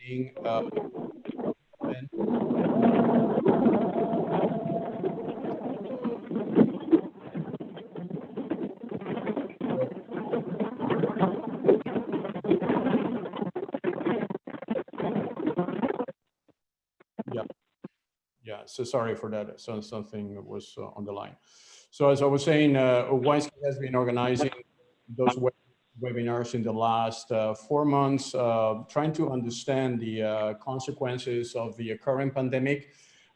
seeing. Ben? Yeah, so sorry for that. So something was on the line. So as I was saying, WISE has been organizing those webinars in the last 4 months, trying to understand the consequences of the current pandemic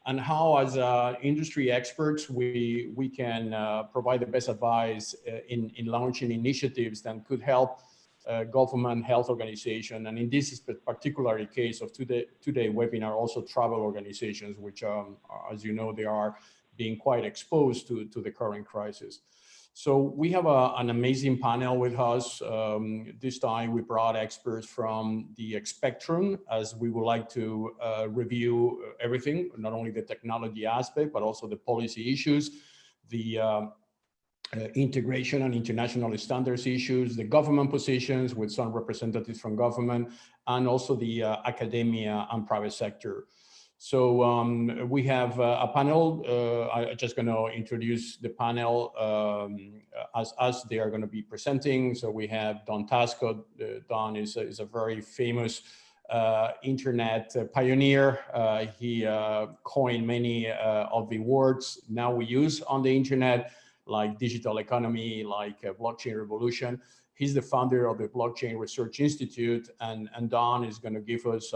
and how, as industry experts, we can provide the best advice in launching initiatives that could help government, health organization, and in this particular case of today webinar, also travel organizations, which, as you know, they are being quite exposed to the current crisis. So we have an amazing panel with us. This time we brought experts from the spectrum, as we would like to review everything, not only the technology aspect, but also the policy issues, the integration and international standards issues, the government positions with some representatives from government, and also the academia and private sector. So we have a panel. I'm just going to introduce the panel as they are going to be presenting. So we have Don Tasco. Don is a very famous internet pioneer. He coined many of the words now we use on the internet, like digital economy, like blockchain revolution. He's the founder of the Blockchain Research Institute, and Don is going to give us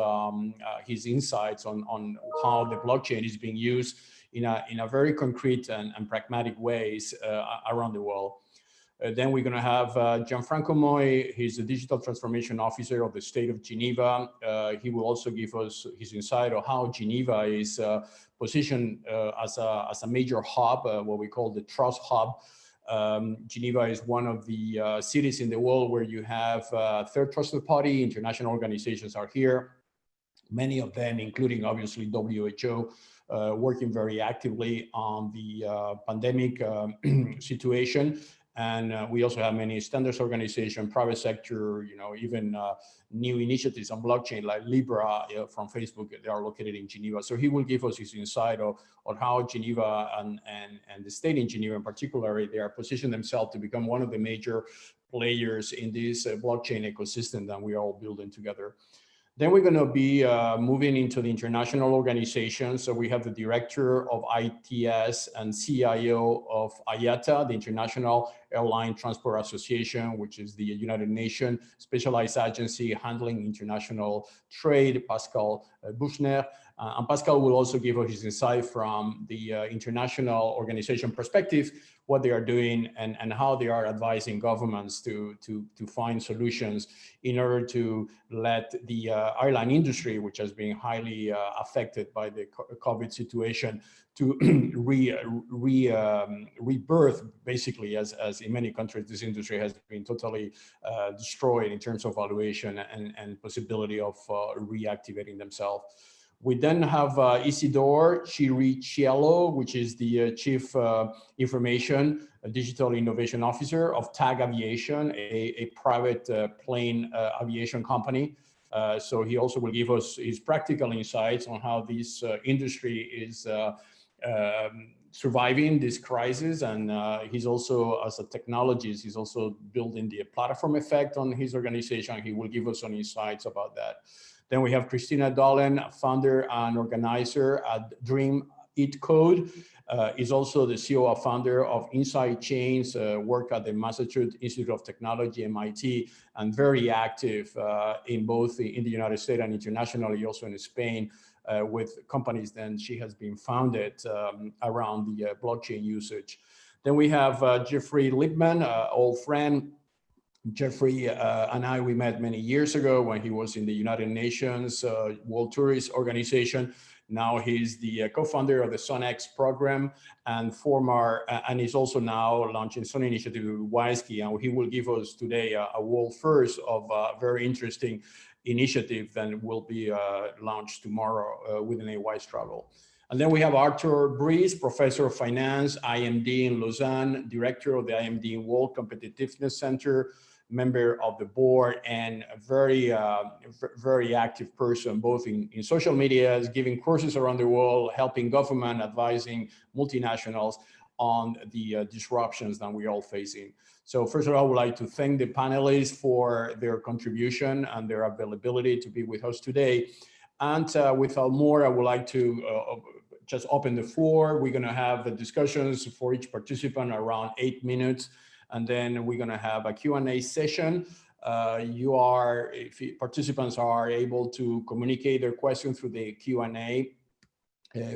his insights on how the blockchain is being used in a very concrete and pragmatic ways around the world. Then we're going to have Gianfranco Moi. He's the Digital Transformation Officer of the State of Geneva. He will also give us his insight on how Geneva is positioned as a major hub, what we call the trust hub. Geneva is one of the cities in the world where you have third trusted party, international organizations are here. Many of them, including obviously WHO, working very actively on the pandemic situation. And we also have many standards organizations, private sector, you know, even new initiatives on blockchain like Libra from Facebook. They are located in Geneva. So he will give us his insight on how Geneva and the state in Geneva in particular, they are positioning themselves to become one of the major players in this blockchain ecosystem that we are all building together. Then we're going to be moving into the international organization. So we have the director of ITS and CIO of IATA, the International Airline Transport Association, which is the United Nations specialized agency handling international trade, Pascal Buchner. And Pascal will also give us his insight from the international organization perspective, what they are doing and how they are advising governments to find solutions in order to let the airline industry, which has been highly affected by the COVID situation, to rebirth, basically, as in many countries, this industry has been totally destroyed in terms of valuation and possibility of reactivating themselves. We then have Isidore Chiricciello, which is the Chief Information Digital Innovation Officer of TAG Aviation, a private plane aviation company. So he also will give us his practical insights on how this industry is surviving this crisis. And he's also, as a technologist, he's also building the platform effect on his organization. He will give us some insights about that. Then we have Christina Dolan, founder and organizer at Dream Eat Code. Is also the CEO and founder of Inside Chains, work at the Massachusetts Institute of Technology, MIT, and very active in both in the United States and internationally, also in Spain, with companies that she has been founded around the blockchain usage. Then we have Jeffrey Lippman, old friend. Jeffrey and we met many years ago when he was in the United Nations World Tourist Organization. Now he's the co-founder of the SunX program and he's also now launching Sun Initiative with WISE-Key, and he will give us today a world first of a very interesting initiative that will be launched tomorrow within a WISE Travel. And then we have Arthur Breeze, Professor of Finance, IMD in Lausanne, Director of the IMD World Competitiveness Center, member of the board and a very active person, both in social medias, giving courses around the world, helping government, advising multinationals on the disruptions that we're all facing. So first of all, I would like to thank the panelists for their contribution and their availability to be with us today. And without more, I would like to just open the floor. We're going to have the discussions for each participant around 8 minutes, and then we're going to have a Q&A session. If participants are able to communicate their questions through the Q&A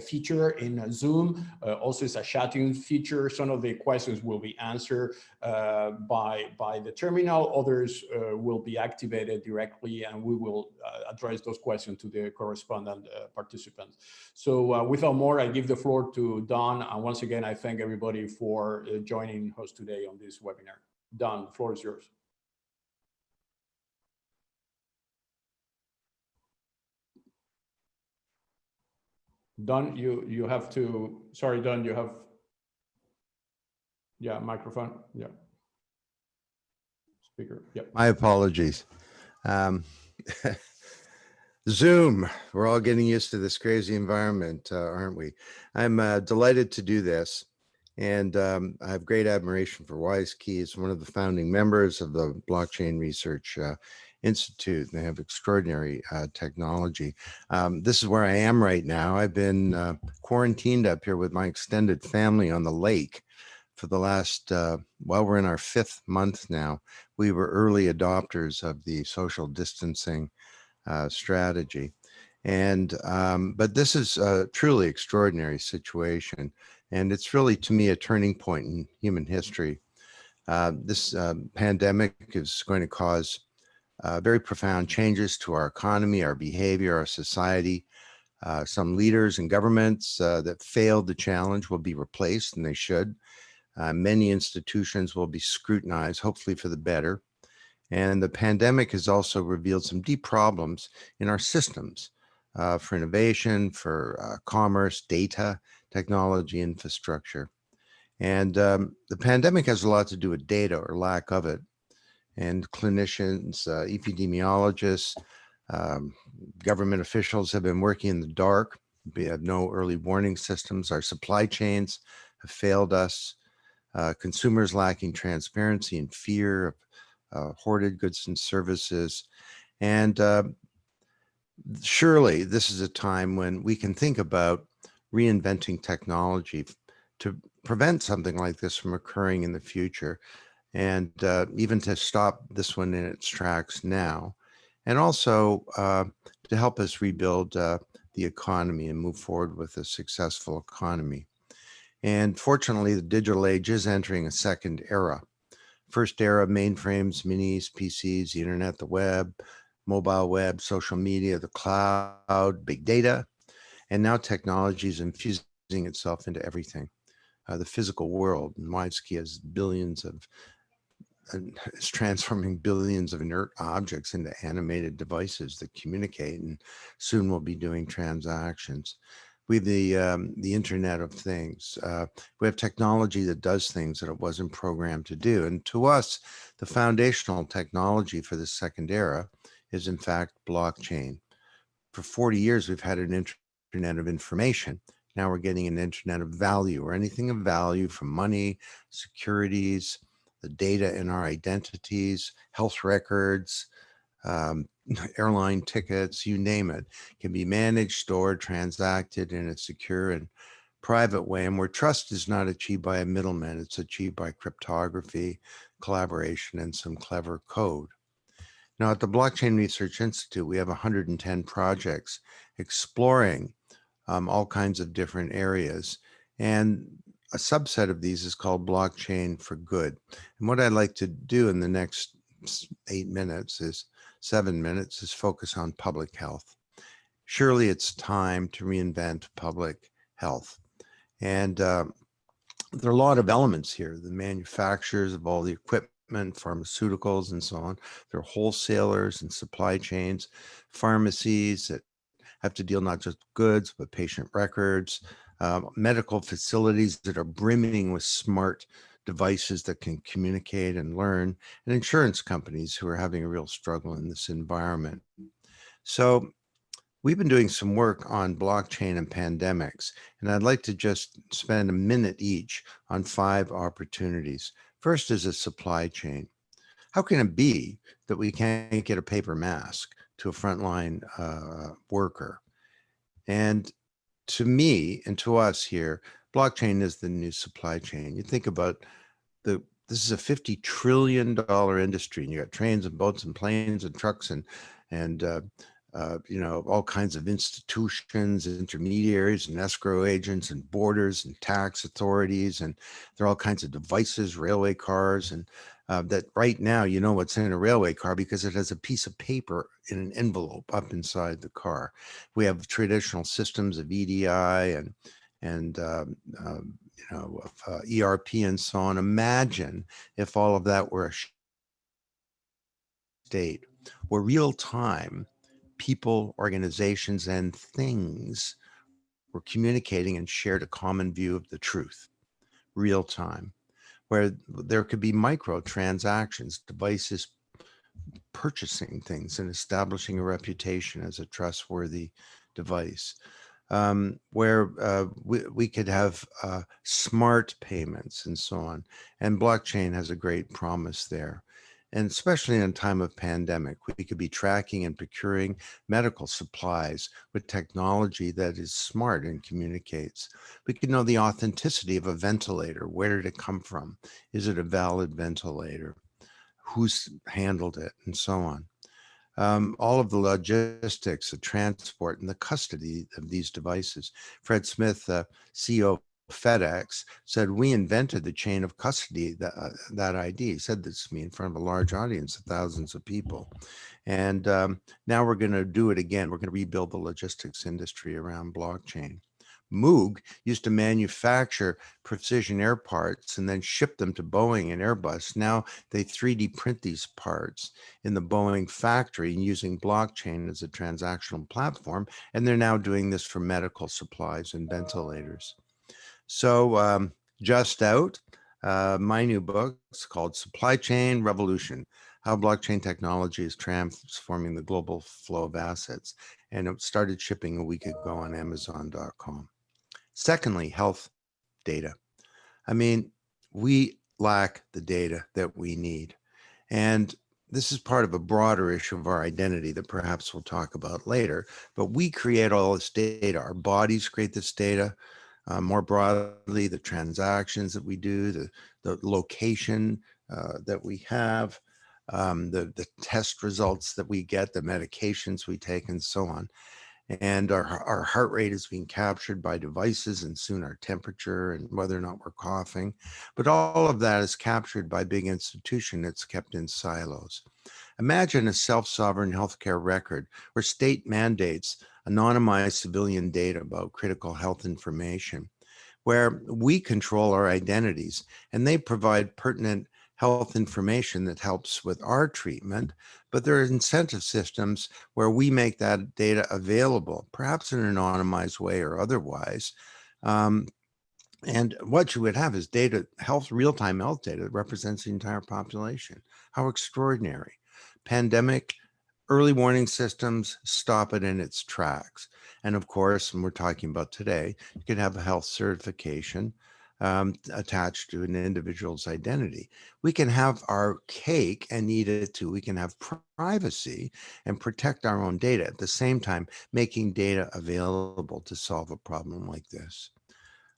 feature in Zoom. Also, it's a chatting feature. Some of the questions will be answered by the terminal. Others will be activated directly, and we will address those questions to the correspondent participants. So without more, I give the floor to Don. And once again, I thank everybody for joining us today on this webinar. Don, the floor is yours. Don, you have to, sorry, Don, you have, yeah, microphone, yeah. Speaker, yeah. My apologies. Zoom, we're all getting used to this crazy environment, aren't we? I'm delighted to do this. And I have great admiration for WISekey. It's one of the founding members of the Blockchain Research Institute. They have extraordinary technology. This is where I am right now. I've been quarantined up here with my extended family on the lake for the last, well, we're in our 5th month now. We were early adopters of the social distancing strategy. And, but this is a truly extraordinary situation. And it's really, to me, a turning point in human history. This pandemic is going to cause very profound changes to our economy, our behavior, our society. Some leaders and governments that failed the challenge will be replaced, and they should. Many institutions will be scrutinized, hopefully for the better. And the pandemic has also revealed some deep problems in our systems for innovation, for commerce, data, technology, infrastructure. And the pandemic has a lot to do with data or lack of it. And clinicians, epidemiologists, government officials have been working in the dark. We have no early warning systems. Our supply chains have failed us. Consumers lacking transparency and fear of hoarded goods and services. And surely this is a time when we can think about reinventing technology to prevent something like this from occurring in the future, and even to stop this one in its tracks now, and also to help us rebuild the economy and move forward with a successful economy. And fortunately, the digital age is entering a second era. First era, mainframes, minis, PCs, the internet, the web, mobile web, social media, the cloud, big data, and now technology is infusing itself into everything. The physical world, and WISekey has billions of, it's transforming billions of inert objects into animated devices that communicate, and soon we'll be doing transactions. We have the Internet of Things. We have technology that does things that it wasn't programmed to do. And to us, the foundational technology for this second era is, in fact, blockchain. For 40 years, we've had an Internet of information. Now we're getting an Internet of value, or anything of value from money, securities, the data in our identities, health records, airline tickets, you name it, can be managed, stored, transacted in a secure and private way, and where trust is not achieved by a middleman, it's achieved by cryptography, collaboration, and some clever code. Now, at the Blockchain Research Institute, we have 110 projects exploring all kinds of different areas, and a subset of these is called Blockchain for Good. And what I'd like to do in the next 7 minutes is focus on public health. Surely it's time to reinvent public health. And there are a lot of elements here. The manufacturers of all the equipment, pharmaceuticals, and so on. There are wholesalers and supply chains, pharmacies that have to deal not just goods, but patient records, medical facilities that are brimming with smart devices that can communicate and learn, and insurance companies who are having a real struggle in this environment. So we've been doing some work on blockchain and pandemics, and I'd like to just spend a minute each on 5 opportunities. First is a supply chain. How can it be that we can't get a paper mask to a frontline worker? And to me and to us here, blockchain is the new supply chain. You think about this is a $50 trillion industry, and you got trains and boats and planes and trucks and all kinds of institutions, intermediaries and escrow agents and borders and tax authorities, and there are all kinds of devices, railway cars, and that right now you know what's in a railway car because it has a piece of paper in an envelope up inside the car. We have traditional systems of EDI and of ERP and so on. Imagine if all of that were a state where real time people, organizations, and things were communicating and shared a common view of the truth, real time, where there could be micro transactions, devices purchasing things and establishing a reputation as a trustworthy device, where we could have smart payments and so on. And blockchain has a great promise there. And especially in a time of pandemic, we could be tracking and procuring medical supplies with technology that is smart and communicates. We could know the authenticity of a ventilator. Where did it come from? Is it a valid ventilator? Who's handled it? And so on. All of the logistics, the transport, and the custody of these devices. Fred Smith, CEO of FedEx, said, "We invented the chain of custody, that idea." He said this to me in front of a large audience of thousands of people. And now we're going to do it again. We're going to rebuild the logistics industry around blockchain. Moog used to manufacture precision air parts and then ship them to Boeing and Airbus. Now they 3D print these parts in the Boeing factory using blockchain as a transactional platform. And they're now doing this for medical supplies and ventilators. So just out, my new book is called Supply Chain Revolution: How Blockchain Technology is Transforming the Global Flow of Assets. And it started shipping a week ago on Amazon.com. Secondly, health data. I mean, we lack the data that we need. And this is part of a broader issue of our identity that perhaps we'll talk about later. But we create all this data. Our bodies create this data. More broadly, the transactions that we do, the location that we have, the test results that we get, the medications we take, and so on. And our heart rate is being captured by devices, and soon our temperature and whether or not we're coughing. But all of that is captured by big institution that's kept in silos. Imagine a self-sovereign healthcare record where state mandates anonymize civilian data about critical health information, where we control our identities and they provide pertinent health information that helps with our treatment, but there are incentive systems where we make that data available, perhaps in an anonymized way or otherwise. And what you would have is data, real-time health data that represents the entire population. How extraordinary. Pandemic, early warning systems stop it in its tracks. And of course, when we're talking about today, you could have a health certification attached to an individual's identity. We can have our cake and eat it too. We can have privacy and protect our own data at the same time, making data available to solve a problem like this.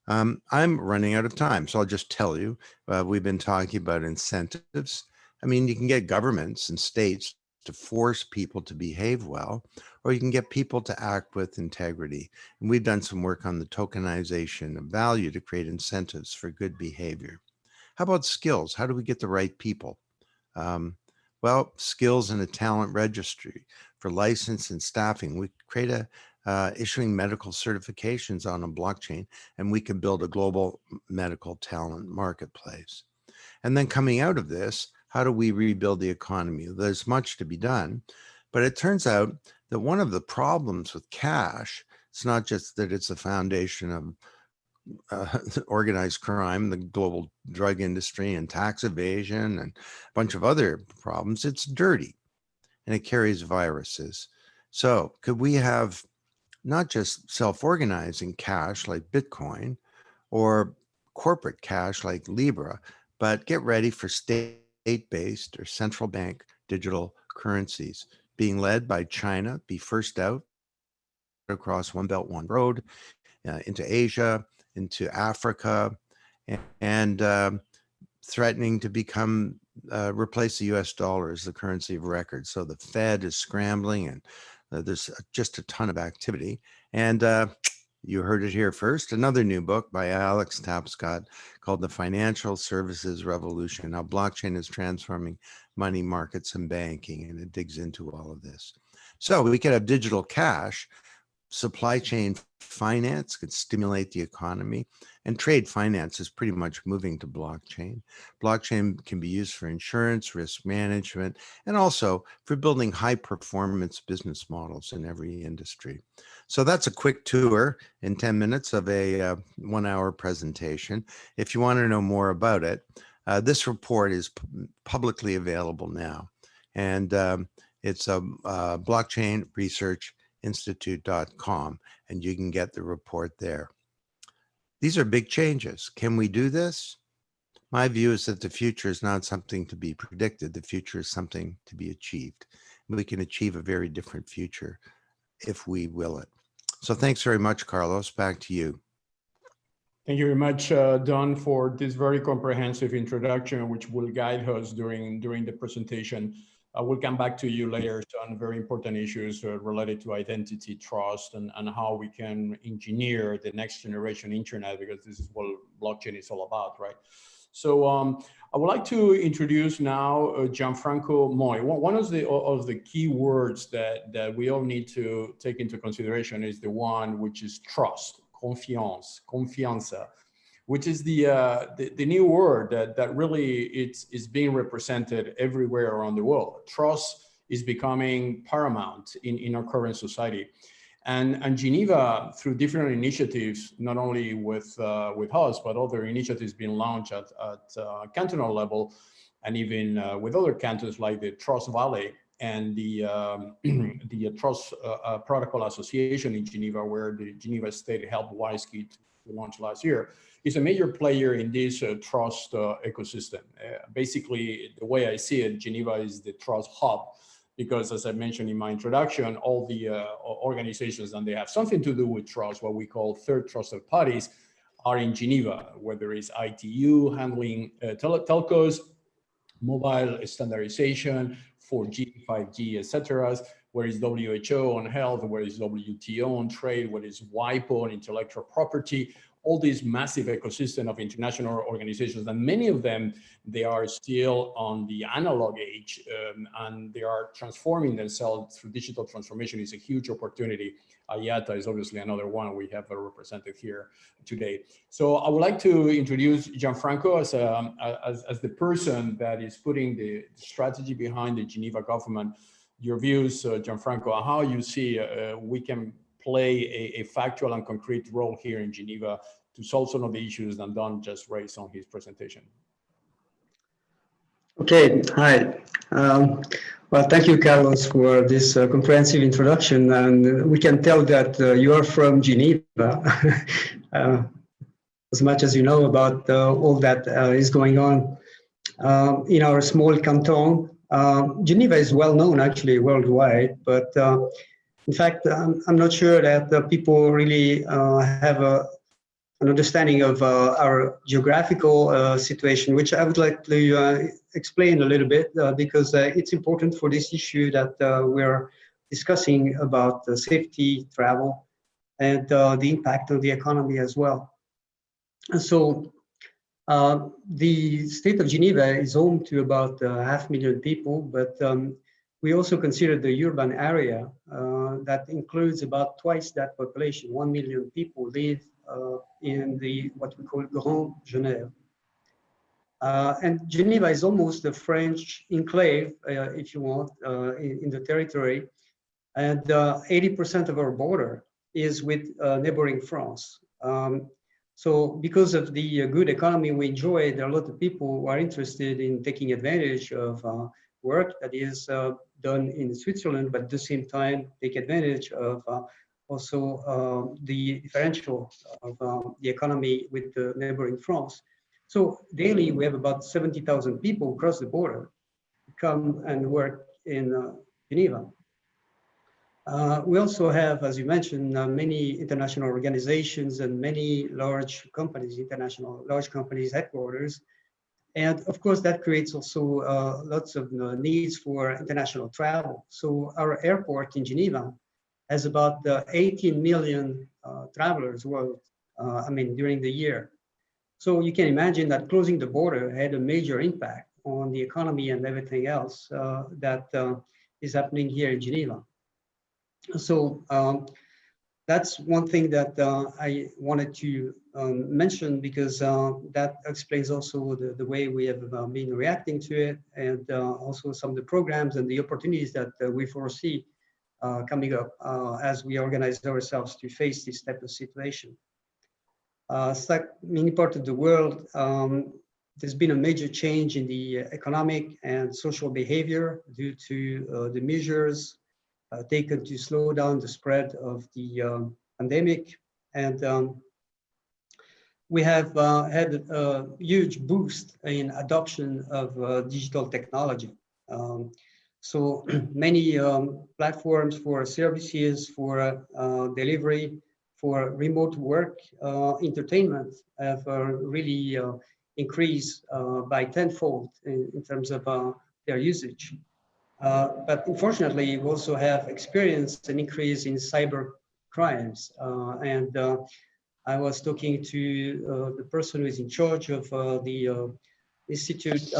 I'm running out of time, so I'll just tell you, we've been talking about incentives. I mean, you can get governments and states to force people to behave well, or you can get people to act with integrity. And we've done some work on the tokenization of value to create incentives for good behavior. How about skills? How do we get the right people? Well, skills in a talent registry for license and staffing. We create issuing medical certifications on a blockchain, and we can build a global medical talent marketplace. And then coming out of this, how do we rebuild the economy? There's much to be done, but it turns out that one of the problems with cash, it's not just that it's a foundation of organized crime, the global drug industry, and tax evasion, and a bunch of other problems. It's dirty and it carries viruses. So could we have not just self-organizing cash like Bitcoin or corporate cash like Libra, but get ready for state-based or central bank digital currencies being led by China, be first out across One Belt, One Road, into Asia, into Africa, and threatening to become replace the US dollar as the currency of record. So the Fed is scrambling, and there's just a ton of activity. And you heard it here first, another new book by Alex Tapscott called The Financial Services Revolution, How Blockchain is Transforming Money Markets and Banking. And it digs into all of this. So we could have digital cash. Supply chain finance could stimulate the economy, and trade finance is pretty much moving to blockchain. Blockchain can be used for insurance, risk management, and also for building high performance business models in every industry. So that's a quick tour in 10 minutes of a 1 hour presentation. If you want to know more about it, this report is publicly available now. And it's a blockchain research institute.com, and you can get the report there. These are big changes. Can we do this? My view is that the future is not something to be predicted. The future is something to be achieved. We can achieve a very different future if we will it. So thanks very much, Carlos. Back to you. Thank you very much, Don, for this very comprehensive introduction, which will guide us during the presentation. We'll come back to you later on very important issues related to identity, trust, and how we can engineer the next generation internet, because this is what blockchain is all about, right? So I would like to introduce now Gianfranco Moi. One of the key words that we all need to take into consideration is the one which is trust, confiance, confianza, which is the new word that really is being represented everywhere around the world. Trust is becoming paramount in our current society. And Geneva, through different initiatives, not only with us, but other initiatives being launched at cantonal level, and even with other cantons like the Trust Valley and the Trust Protocol Association in Geneva, where the Geneva State helped WISekey to launch last year, is a major player in this trust ecosystem. Basically, the way I see it, Geneva is the trust hub, because as I mentioned in my introduction, all the organizations that they have something to do with trust, what we call third trusted parties, are in Geneva, whether it's ITU handling telcos, mobile standardization, 4G, 5G, etc., where is WHO on health, where is WTO on trade, where is WIPO on intellectual property, all these massive ecosystem of international organizations, and many of them, they are still on the analog age, and they are transforming themselves through digital transformation. Is a huge opportunity. IATA is obviously another one we have represented here today. So I would like to introduce Gianfranco as the person that is putting the strategy behind the Geneva government. Your views, Gianfranco, on how you see we can play a factual and concrete role here in Geneva to solve some of the issues that Don just raised on his presentation. Okay, hi. Well, thank you, Carlos, for this comprehensive introduction. And we can tell that you are from Geneva, as much as you know about all that is going on in our small canton. Geneva is well known, actually, worldwide, but in fact, I'm not sure that people really have an understanding of our geographical situation, which I would like to explain a little bit because it's important for this issue that we're discussing about safety, travel, and the impact on the economy as well. And so the state of Geneva is home to about 500,000 people, but we also consider the urban area that includes about twice that population. 1 million people live in the what we call Grand Genève. And Geneva is almost a French enclave, if you want, in the territory. And 80% of our border is with neighboring France. So because of the good economy we enjoy, there are a lot of people who are interested in taking advantage of work that is done in Switzerland, but at the same time take advantage of also the differential of the economy with the neighboring France. So daily we have about 70,000 people across the border come and work in Geneva. We also have, as you mentioned, many international organizations and many large companies, international large companies headquarters. And of course, that creates also lots of needs for international travel. So our airport in Geneva has about 18 million travelers during the year. So you can imagine that closing the border had a major impact on the economy and everything else that is happening here in Geneva. So that's one thing that I wanted to mention, because that explains also the way we have been reacting to it, and also some of the programs and the opportunities that we foresee coming up as we organize ourselves to face this type of situation. It's like many parts of the world, there's been a major change in the economic and social behavior due to the measures taken to slow down the spread of the pandemic. And we have had a huge boost in adoption of digital technology. So many platforms for services, for delivery, for remote work, entertainment have really increased by tenfold in terms of their usage. But unfortunately, we also have experienced an increase in cyber crimes. I was talking to the person who is in charge of the Institute,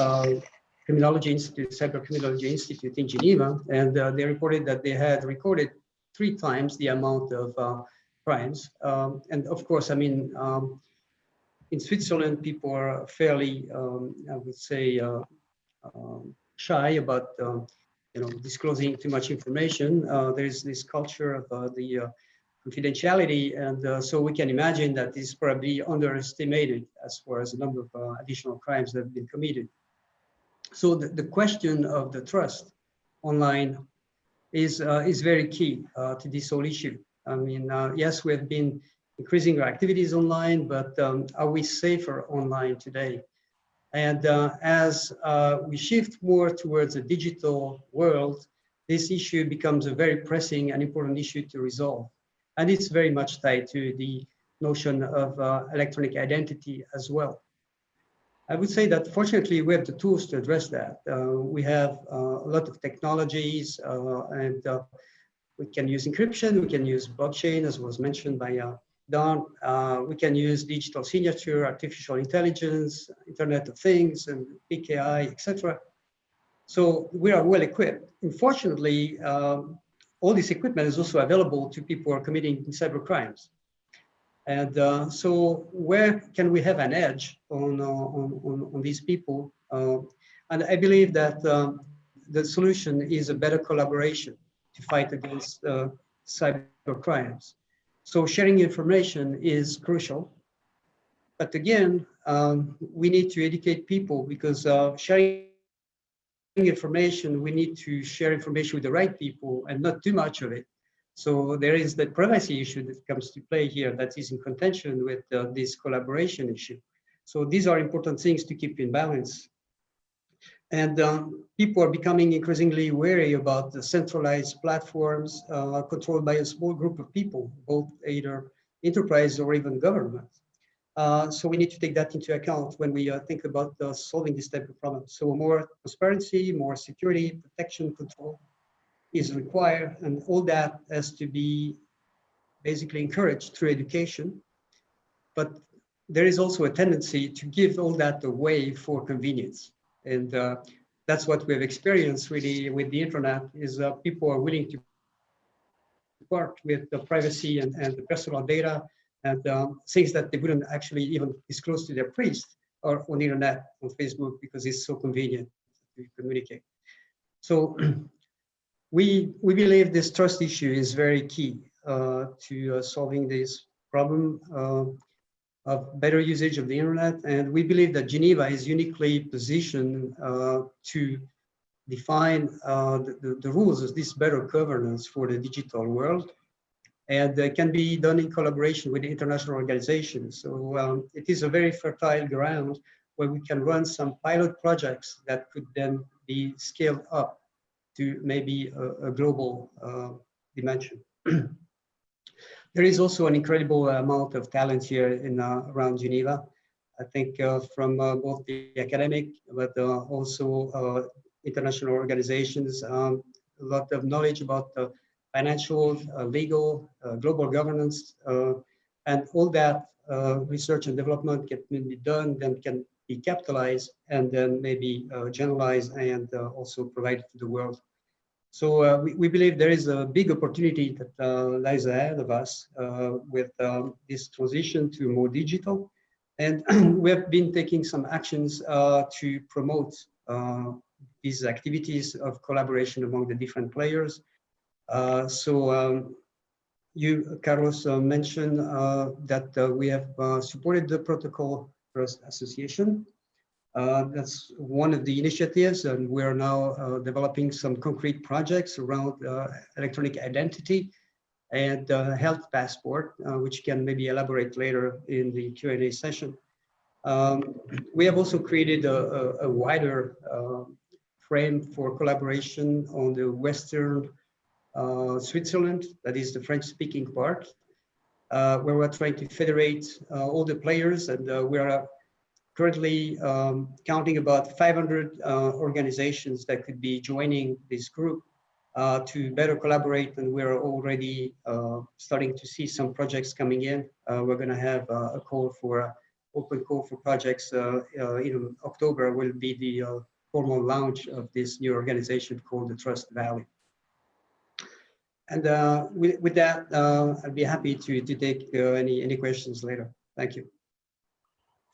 Criminology Institute, Cyber Criminology Institute in Geneva, and they reported that they had recorded 3 times the amount of crimes. And of course, I mean, in Switzerland, people are fairly, I would say, shy about disclosing too much information. There's this culture of the confidentiality, and so we can imagine that this is probably underestimated as far as the number of additional crimes that have been committed. So the question of the trust online is very key to this whole issue. I mean, yes, we have been increasing our activities online, but are we safer online today? And as we shift more towards a digital world, this issue becomes a very pressing and important issue to resolve. And it's very much tied to the notion of electronic identity as well. I would say that fortunately we have the tools to address that. We have a lot of technologies, and we can use encryption, we can use blockchain, as was mentioned by Don. We can use digital signature, artificial intelligence, Internet of Things, and big AI, etc. So we are well equipped. Unfortunately, all this equipment is also available to people who are committing cyber crimes. And so where can we have an edge on these people? And I believe that the solution is a better collaboration to fight against cyber crimes. So sharing information is crucial. But again, we need to educate people, because sharing information, we need to share information with the right people and not too much of it. So there is the privacy issue that comes to play here that is in contention with this collaboration issue. So these are important things to keep in balance. And people are becoming increasingly wary about the centralized platforms controlled by a small group of people, both either enterprise or even government. So we need to take that into account when we think about solving this type of problem. So more transparency, more security, protection, control is required, and all that has to be basically encouraged through education. But there is also a tendency to give all that away for convenience. And that's what we have experienced really with the internet, is people are willing to part with the privacy and the personal data and things that they wouldn't actually even disclose to their priest or on the internet, on Facebook, because it's so convenient to communicate. So we believe this trust issue is very key to solving this problem. of better usage of the internet. And we believe that Geneva is uniquely positioned to define the rules of this better governance for the digital world. And can be done in collaboration with international organizations. So it is a very fertile ground where we can run some pilot projects that could then be scaled up to maybe a global dimension. There is also an incredible amount of talent here in around Geneva. I think from both the academic, but also international organizations, a lot of knowledge about financial, legal, global governance, and all that research and development can be done, then can be capitalized, and then maybe generalized and also provided to the world. So we believe there is a big opportunity that lies ahead of us with this transition to more digital. And we have been taking some actions to promote these activities of collaboration among the different players. You, Carlos, mentioned that we have supported the Protocol Trust Association. That's one of the initiatives, and we're now developing some concrete projects around electronic identity and health passport, which can maybe elaborate later in the Q&A session. We have also created a wider frame for collaboration on the Western Switzerland, that is the French-speaking part, where we're trying to federate all the players, and we are currently counting about 500 organizations that could be joining this group to better collaborate, and we're already starting to see some projects coming in. We're going to have a call for open call for projects in October will be the formal launch of this new organization called the Trust Valley. And with that, I'd be happy to take any questions later. Thank you.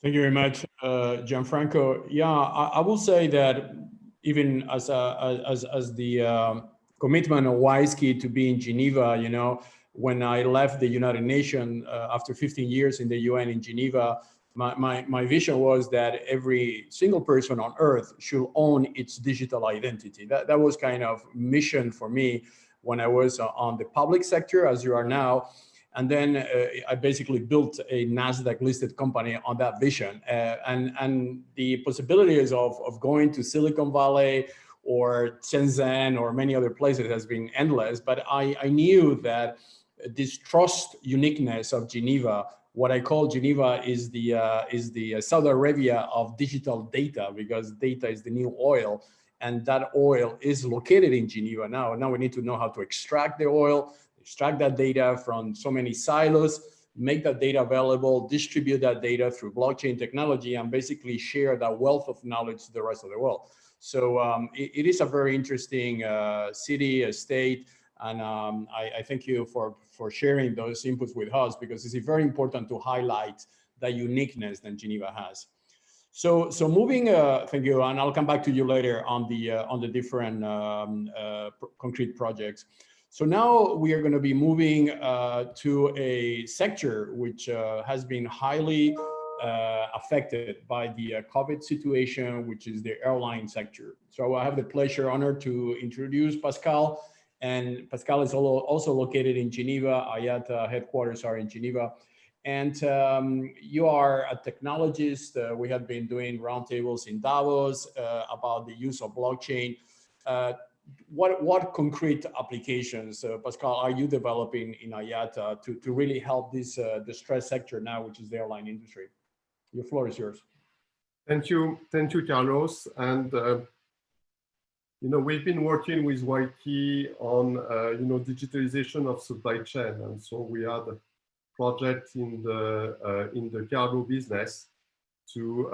Thank you very much, Gianfranco. Yeah, I will say that even as the commitment of WISekey to be in Geneva, you know, when I left the United Nations after 15 years in the UN in Geneva, my vision was that every single person on earth should own its digital identity. That was kind of mission for me when I was on the public sector, as you are now. And then I basically built a NASDAQ listed company on that vision. And the possibilities of going to Silicon Valley or Shenzhen or many other places has been endless. But I knew that this trust uniqueness of Geneva, what I call Geneva is the Saudi Arabia of digital data, because data is the new oil. And that oil is located in Geneva now. Now we need to know how to extract the oil, extract that data from so many silos, make that data available, distribute that data through blockchain technology, and basically share that wealth of knowledge to the rest of the world. So it is a very interesting city, a state, and I thank you for sharing those inputs with us, because it's very important to highlight the uniqueness that Geneva has. So moving, thank you, and I'll come back to you later on the different concrete projects. So now we are going to be moving to a sector which has been highly affected by the COVID situation, which is the airline sector. So I have the pleasure, honor to introduce Pascal. And Pascal is also located in Geneva. IATA headquarters are in Geneva. And you are a technologist. We have been doing roundtables in Davos about the use of blockchain. What concrete applications, Pascal, are you developing in IATA to really help this distressed sector now, which is the airline industry? Your floor is yours. Thank you, Carlos. And you know, we've been working with WISekey on digitalization of supply chain, and so we had a project in the cargo business to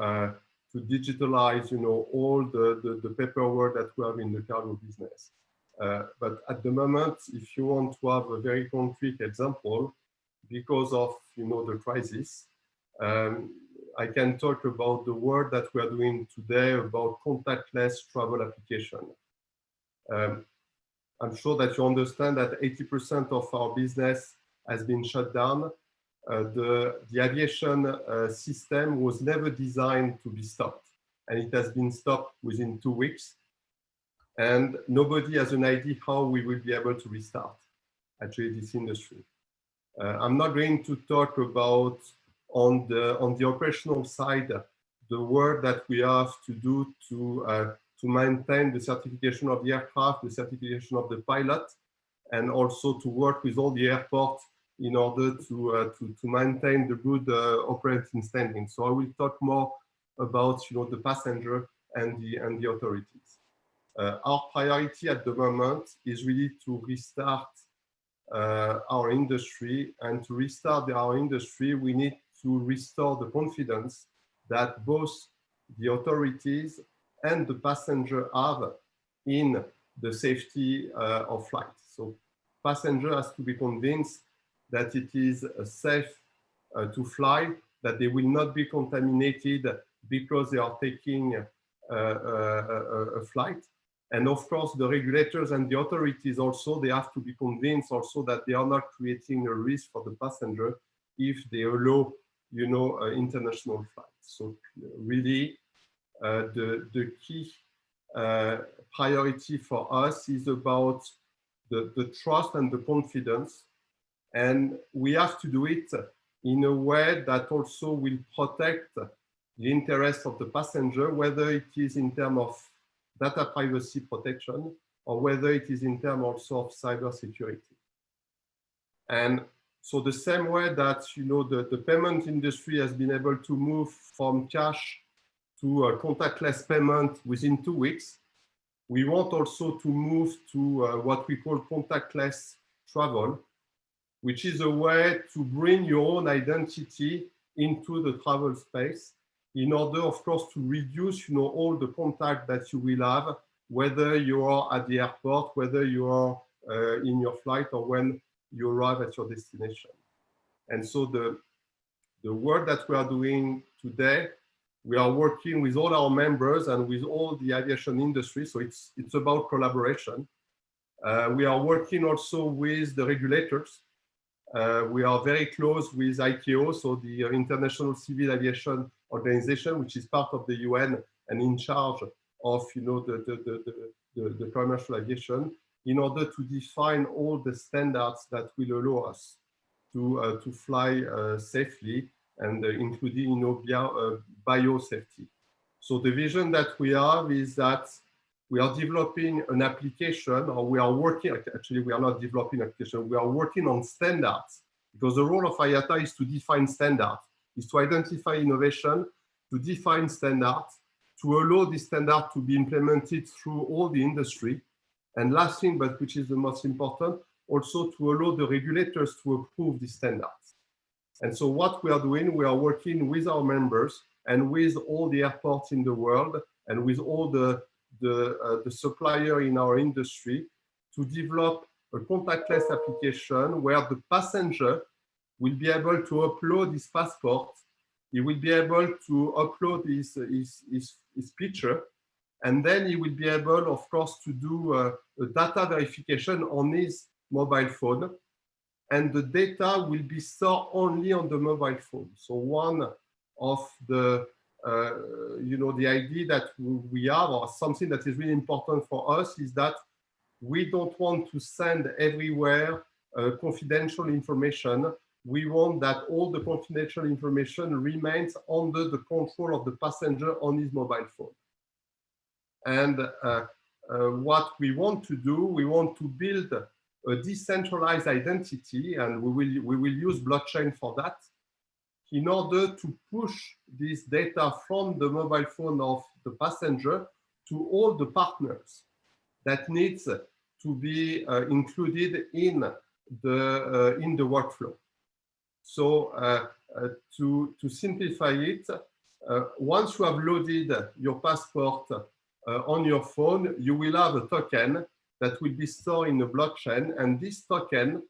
digitalize, all the paperwork that we have in the cargo business. But at the moment, if you want to have a very concrete example, because of the crisis, I can talk about the work that we are doing today about contactless travel application. I'm sure that you understand that 80% of our business has been shut down, the aviation system was never designed to be stopped, and it has been stopped within 2 weeks. And nobody has an idea how we will be able to restart actually this industry. I'm not going to talk about on the operational side the work that we have to do to maintain the certification of the aircraft, the certification of the pilot, and also to work with all the airports in order to maintain the good operating standing. So I will talk more about the passenger and the authorities. Our priority at the moment is really to restart our industry, and to restart our industry, we need to restore the confidence that both the authorities and the passenger have in the safety of flight. So passenger has to be convinced that it is safe to fly, that they will not be contaminated because they are taking a flight. And of course, the regulators and the authorities also, they have to be convinced also that they are not creating a risk for the passenger if they allow, international flights. So really, the key priority for us is about the trust and the confidence. And we have to do it in a way that also will protect the interests of the passenger, whether it is in terms of data privacy protection, or whether it is in terms also of cyber security. And so the same way that the payment industry has been able to move from cash to a contactless payment within 2 weeks, we want also to move to what we call contactless travel, which is a way to bring your own identity into the travel space, in order, of course, to reduce, all the contact that you will have, whether you are at the airport, whether you are in your flight, or when you arrive at your destination. And so the work that we are doing today, we are working with all our members and with all the aviation industry. So it's about collaboration. We are working also with the regulators. We are very close with ICAO, so the International Civil Aviation Organization, which is part of the UN and in charge of the commercial aviation, in order to define all the standards that will allow us to fly safely, and including biosafety. So the vision that we have is that we are developing an application, or we are working, actually we are not developing an application, we are working on standards, because the role of IATA is to define standards, is to identify innovation, to define standards, to allow this standard to be implemented through all the industry. And last thing, but which is the most important, also to allow the regulators to approve these standards. And so what we are doing, we are working with our members and with all the airports in the world and with all the supplier in our industry to develop a contactless application where the passenger will be able to upload his passport. He will be able to upload his picture, and then he will be able, of course, to do a data verification on his mobile phone, and the data will be stored only on the mobile phone. So one of the the idea that we have, or something that is really important for us, is that we don't want to send everywhere confidential information. We want that all the confidential information remains under the control of the passenger on his mobile phone. And what we want to do, we want to build a decentralized identity, and we will use blockchain for that, in order to push this data from the mobile phone of the passenger to all the partners that needs to be included in the workflow. So to simplify it, once you have loaded your passport on your phone, you will have a token that will be stored in a blockchain, and this token,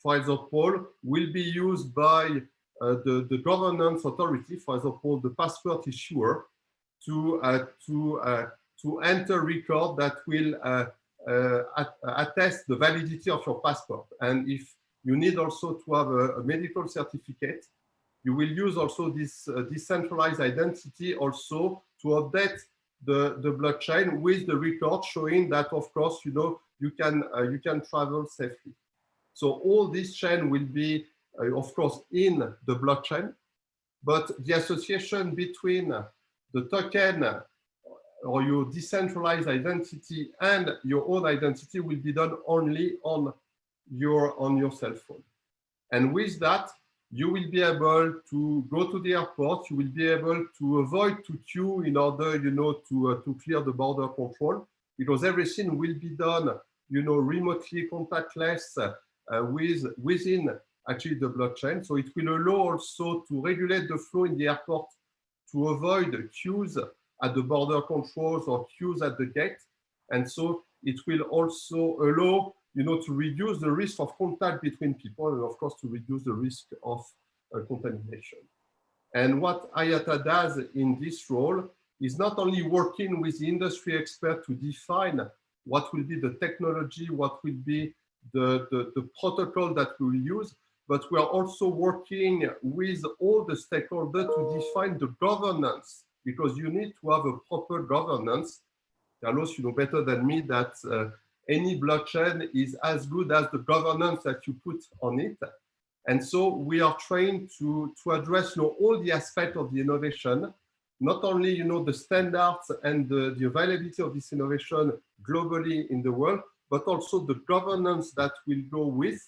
for example, will be used by the governance authority, for example, the passport issuer, to enter record that will attest the validity of your passport. And if you need also to have a medical certificate. You will use also this decentralized identity also to update the blockchain with the record showing that, of course, you can travel safely. So all this chain will be, of course, in the blockchain, but the association between the token or your decentralized identity and your own identity will be done only on your cell phone. And with that, you will be able to go to the airport. You will be able to avoid to queue in order, to clear the border control, because everything will be done, remotely, contactless, within actually the blockchain. So it will allow also to regulate the flow in the airport, to avoid queues at the border controls or queues at the gate. And so it will also allow, to reduce the risk of contact between people, and of course to reduce the risk of contamination. And what IATA does in this role is not only working with the industry expert to define what will be the technology, what will be the protocol that we will use, but we are also working with all the stakeholders to define the governance, because you need to have a proper governance. Carlos, you know better than me that any blockchain is as good as the governance that you put on it. And so we are trying to address all the aspects of the innovation, not only the standards and the availability of this innovation globally in the world, but also the governance that will go with,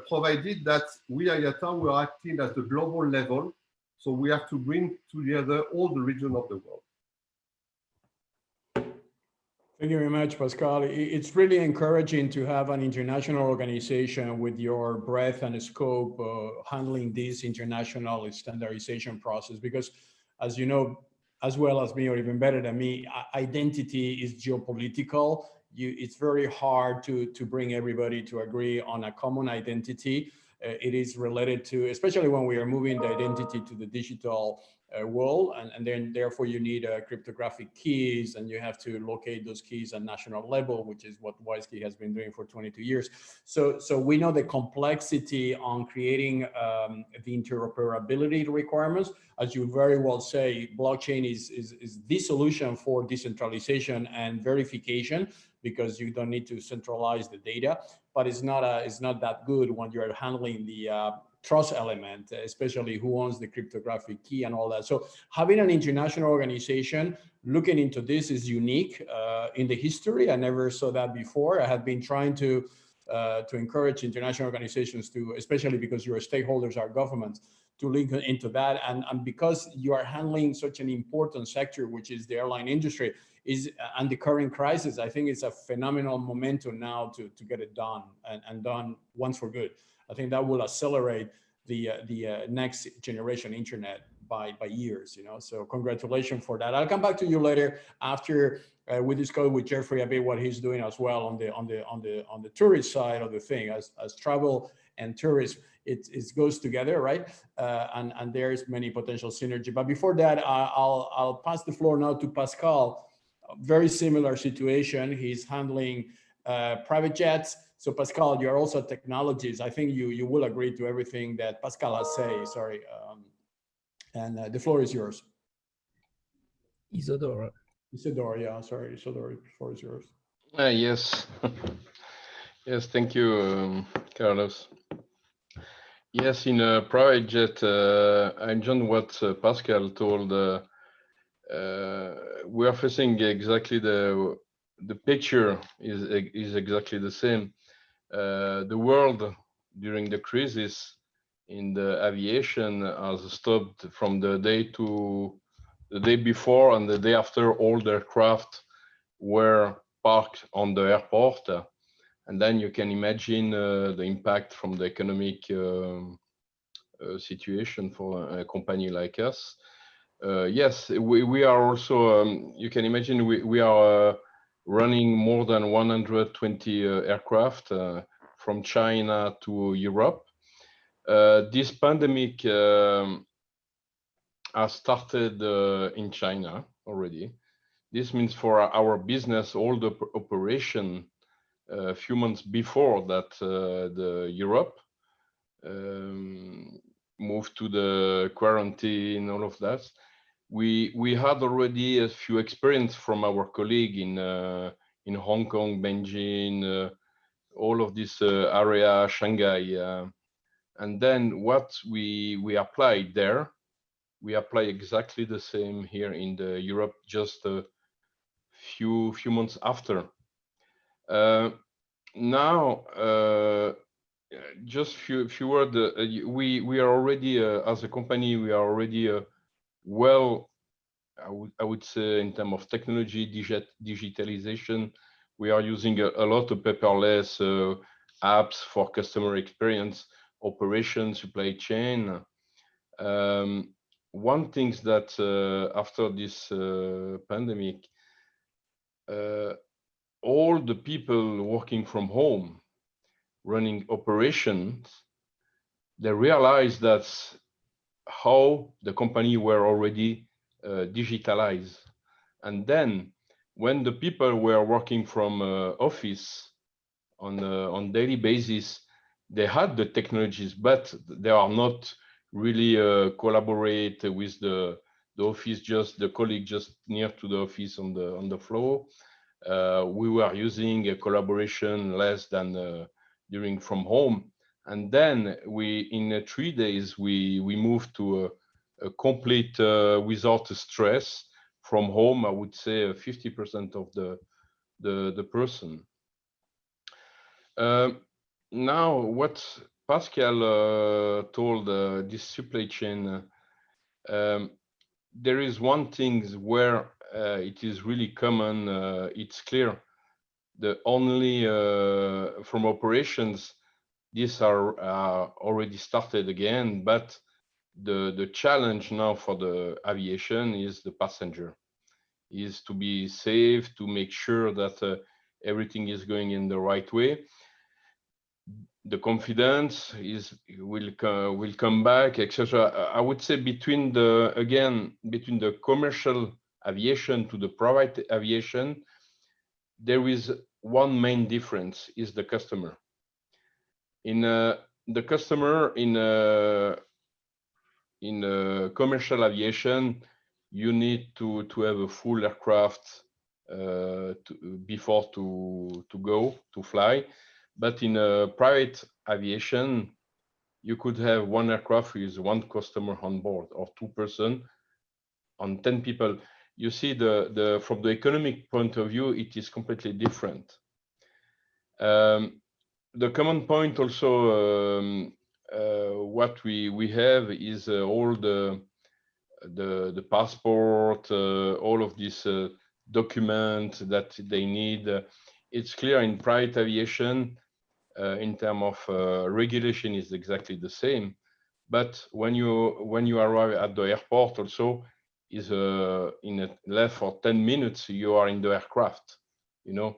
provided that we, IATA, we are acting at the global level. So we have to bring together all the regions of the world. Thank you very much, Pascal. It's really encouraging to have an international organization with your breadth and scope handling this international standardization process, because as you know, as well as me, or even better than me, identity is geopolitical. It's very hard to bring everybody to agree on a common identity. It is related to, especially when we are moving the identity to the digital world, and then therefore you need cryptographic keys, and you have to locate those keys at national level, which is what WISekey has been doing for 22 years. So we know the complexity on creating the interoperability requirements. As you very well say, blockchain is the solution for decentralization and verification, because you don't need to centralize the data, but it's not that good when you're handling the trust element, especially who owns the cryptographic key and all that. So having an international organization looking into this is unique in the history. I never saw that before. I have been trying to encourage international organizations to, especially because your stakeholders are governments, to link into that. And because you are handling such an important sector, which is the airline industry, and the current crisis, I think it's a phenomenal momentum now to get it done and done once for good. I think that will accelerate the next generation internet by years. So congratulations for that. I'll come back to you later after we discuss with Jeffrey a bit what he's doing as well on the tourist side of the thing, as travel and tourism. It goes together, right? And there's many potential synergy. But before that, I'll pass the floor now to Pascal. Very similar situation. He's handling private jets. So Pascal, you're also a technologist. I think you will agree to everything that Pascal has said. Sorry, and the floor is yours. Isidore, yeah, sorry, Isidore, the floor is yours. Yes. Yes, thank you, Carlos. Yes, in a private jet, I joined what Pascal told. We are facing exactly the picture is exactly the same. The world during the crisis in the aviation has stopped from the day before and the day after. All the aircraft were parked on the airport, and then you can imagine the impact from the economic situation for a company like us. Yes, we are also, you can imagine we are running more than 120 aircraft from China to Europe. This pandemic has started in China already. This means for our business, all the operation a few months before that the Europe moved to the quarantine, all of that, we had already a few experience from our colleague in Hong Kong, Beijing, all of this area, Shanghai, and then what we applied there, we apply exactly the same here in the Europe, just a few months after. Now, just few words. We are already as a company, we are already well, I would say in terms of technology, digitalization, we are using a lot of paperless apps for customer experience, operation, supply chain. One thing that after this pandemic, all the people working from home, running operations, they realized that how the company were already digitalized. And then when the people were working from office on daily basis, they had the technologies, but they are not really collaborate with the office, just the colleague just near to the office on the floor. We were using a collaboration less than during from home. And then in 3 days, we moved to a complete without stress from home. I would say 50% of the person. Now, what Pascal told this supply chain, there is one thing where it is really common. It's clear. The only from operations, these are already started again, but the challenge now for the aviation is the passenger, is to be safe, to make sure that everything is going in the right way. The confidence will come back, etc. I would say between the commercial aviation to the private aviation, there is one main difference: is the customer. In the customer in commercial aviation, you need to have a full aircraft before to go to fly. But in private aviation, you could have one aircraft with one customer on board, or 2 persons on 10 people. You see, from the economic point of view, it is completely different. The common point also, what we have is all the passport, all of these documents that they need. It's clear in private aviation, in terms of regulation is exactly the same, but when you arrive at the airport, also is in less for 10 minutes you are in the aircraft. You know,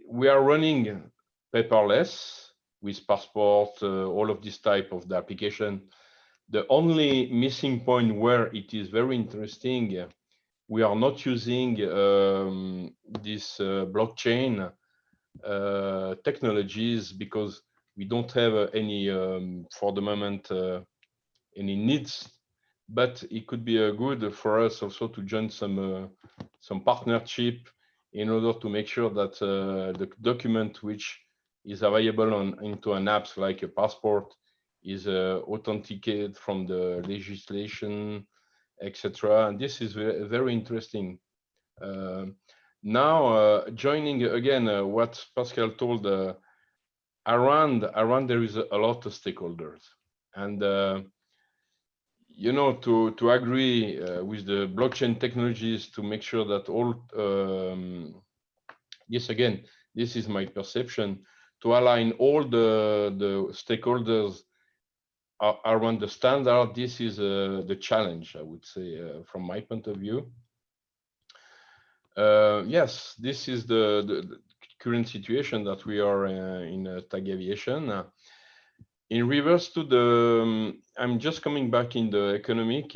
we are running paperless with passport, all of this type of the application. The only missing point where it is very interesting, we are not using this blockchain technologies, because we don't have any for the moment any needs, but it could be good for us also to join some partnership in order to make sure that the document which is available into an app like a passport is authenticated from the legislation, etc. And this is very, very interesting. Now, joining again what Pascal told, around there is a lot of stakeholders, and you know, to agree with the blockchain technologies to make sure that all this is my perception, to align all the stakeholders around the standard. This is the challenge, I would say, from my point of view. Yes, this is the current situation that we are in TAG Aviation. In reverse to the, I'm just coming back in the economic.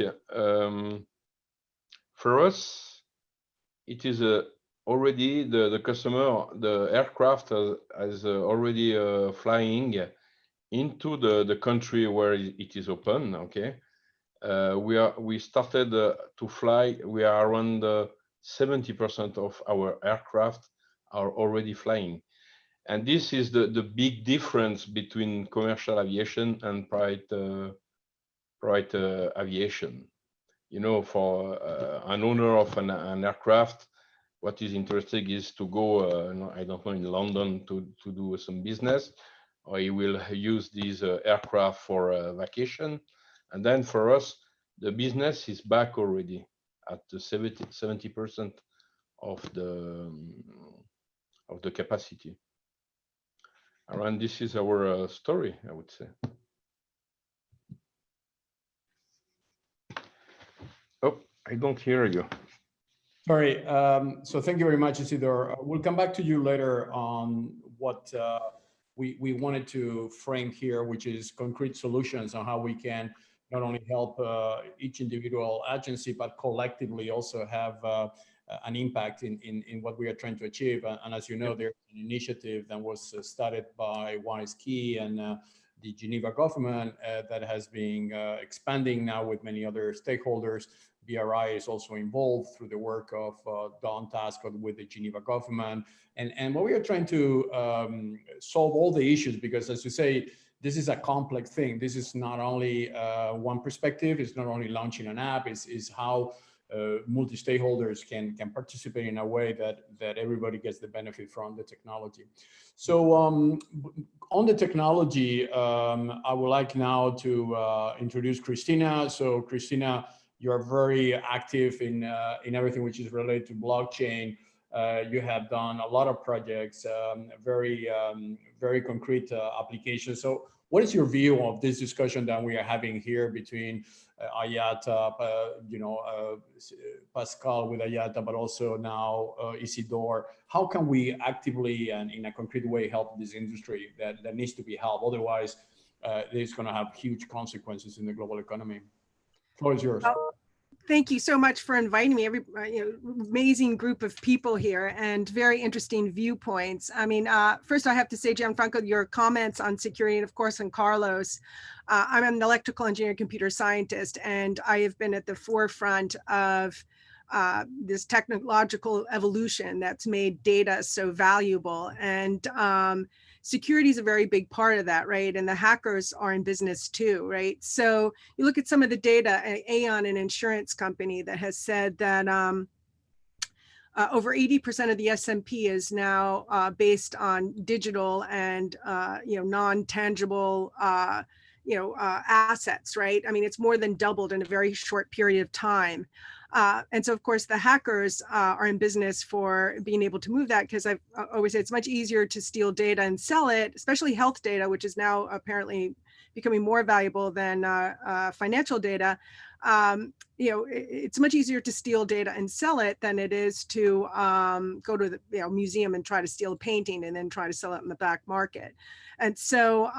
For us, it is already the customer, the aircraft has already flying into the country where it is open. Okay, we started to fly. We are around 70% of our aircraft are already flying, and this is the big difference between commercial aviation and private aviation. You know, for an owner of an aircraft, what is interesting is to go, I don't know, in London to do some business, or he will use these aircraft for a vacation. And then for us, the business is back already at the 70% of the capacity. And this is our story, I would say. Oh, I don't hear you. Sorry. So thank you very much, Isidore. We'll come back to you later on what we wanted to frame here, which is concrete solutions on how we can not only help each individual agency, but collectively also have an impact in what we are trying to achieve. And as you know, there's an initiative that was started by WISekey and the Geneva government that has been expanding now with many other stakeholders. BRI is also involved through the work of Don Task with the Geneva government. And what we are trying to solve all the issues, because as you say, this is a complex thing. This is not only one perspective, it's not only launching an app, it's how multi-stakeholders can participate in a way that everybody gets the benefit from the technology. So on the technology, I would like now to introduce Christina. So Christina, you're very active in everything which is related to blockchain. You have done a lot of projects, very concrete applications. So what is your view of this discussion that we are having here between IATA, Pascal with IATA, but also now Isidore? How can we actively and in a concrete way help this industry that needs to be helped? Otherwise, it's going to have huge consequences in the global economy. The floor is yours. Thank you so much for inviting me. Amazing group of people here and very interesting viewpoints. I mean, first I have to say, Gianfranco, your comments on security, and of course on Carlos. I'm an electrical engineer, computer scientist, and I have been at the forefront of this technological evolution that's made data so valuable. And security is a very big part of that, right? And the hackers are in business too, right? So you look at some of the data, Aon, an insurance company, that has said that over 80% of the S&P is now based on digital and non-tangible assets, right? I mean, it's more than doubled in a very short period of time. And so, of course, the hackers are in business for being able to move that, because I've always said it's much easier to steal data and sell it, especially health data, which is now apparently becoming more valuable than financial data. It's much easier to steal data and sell it than it is to go to the museum and try to steal a painting and then try to sell it in the black market. And so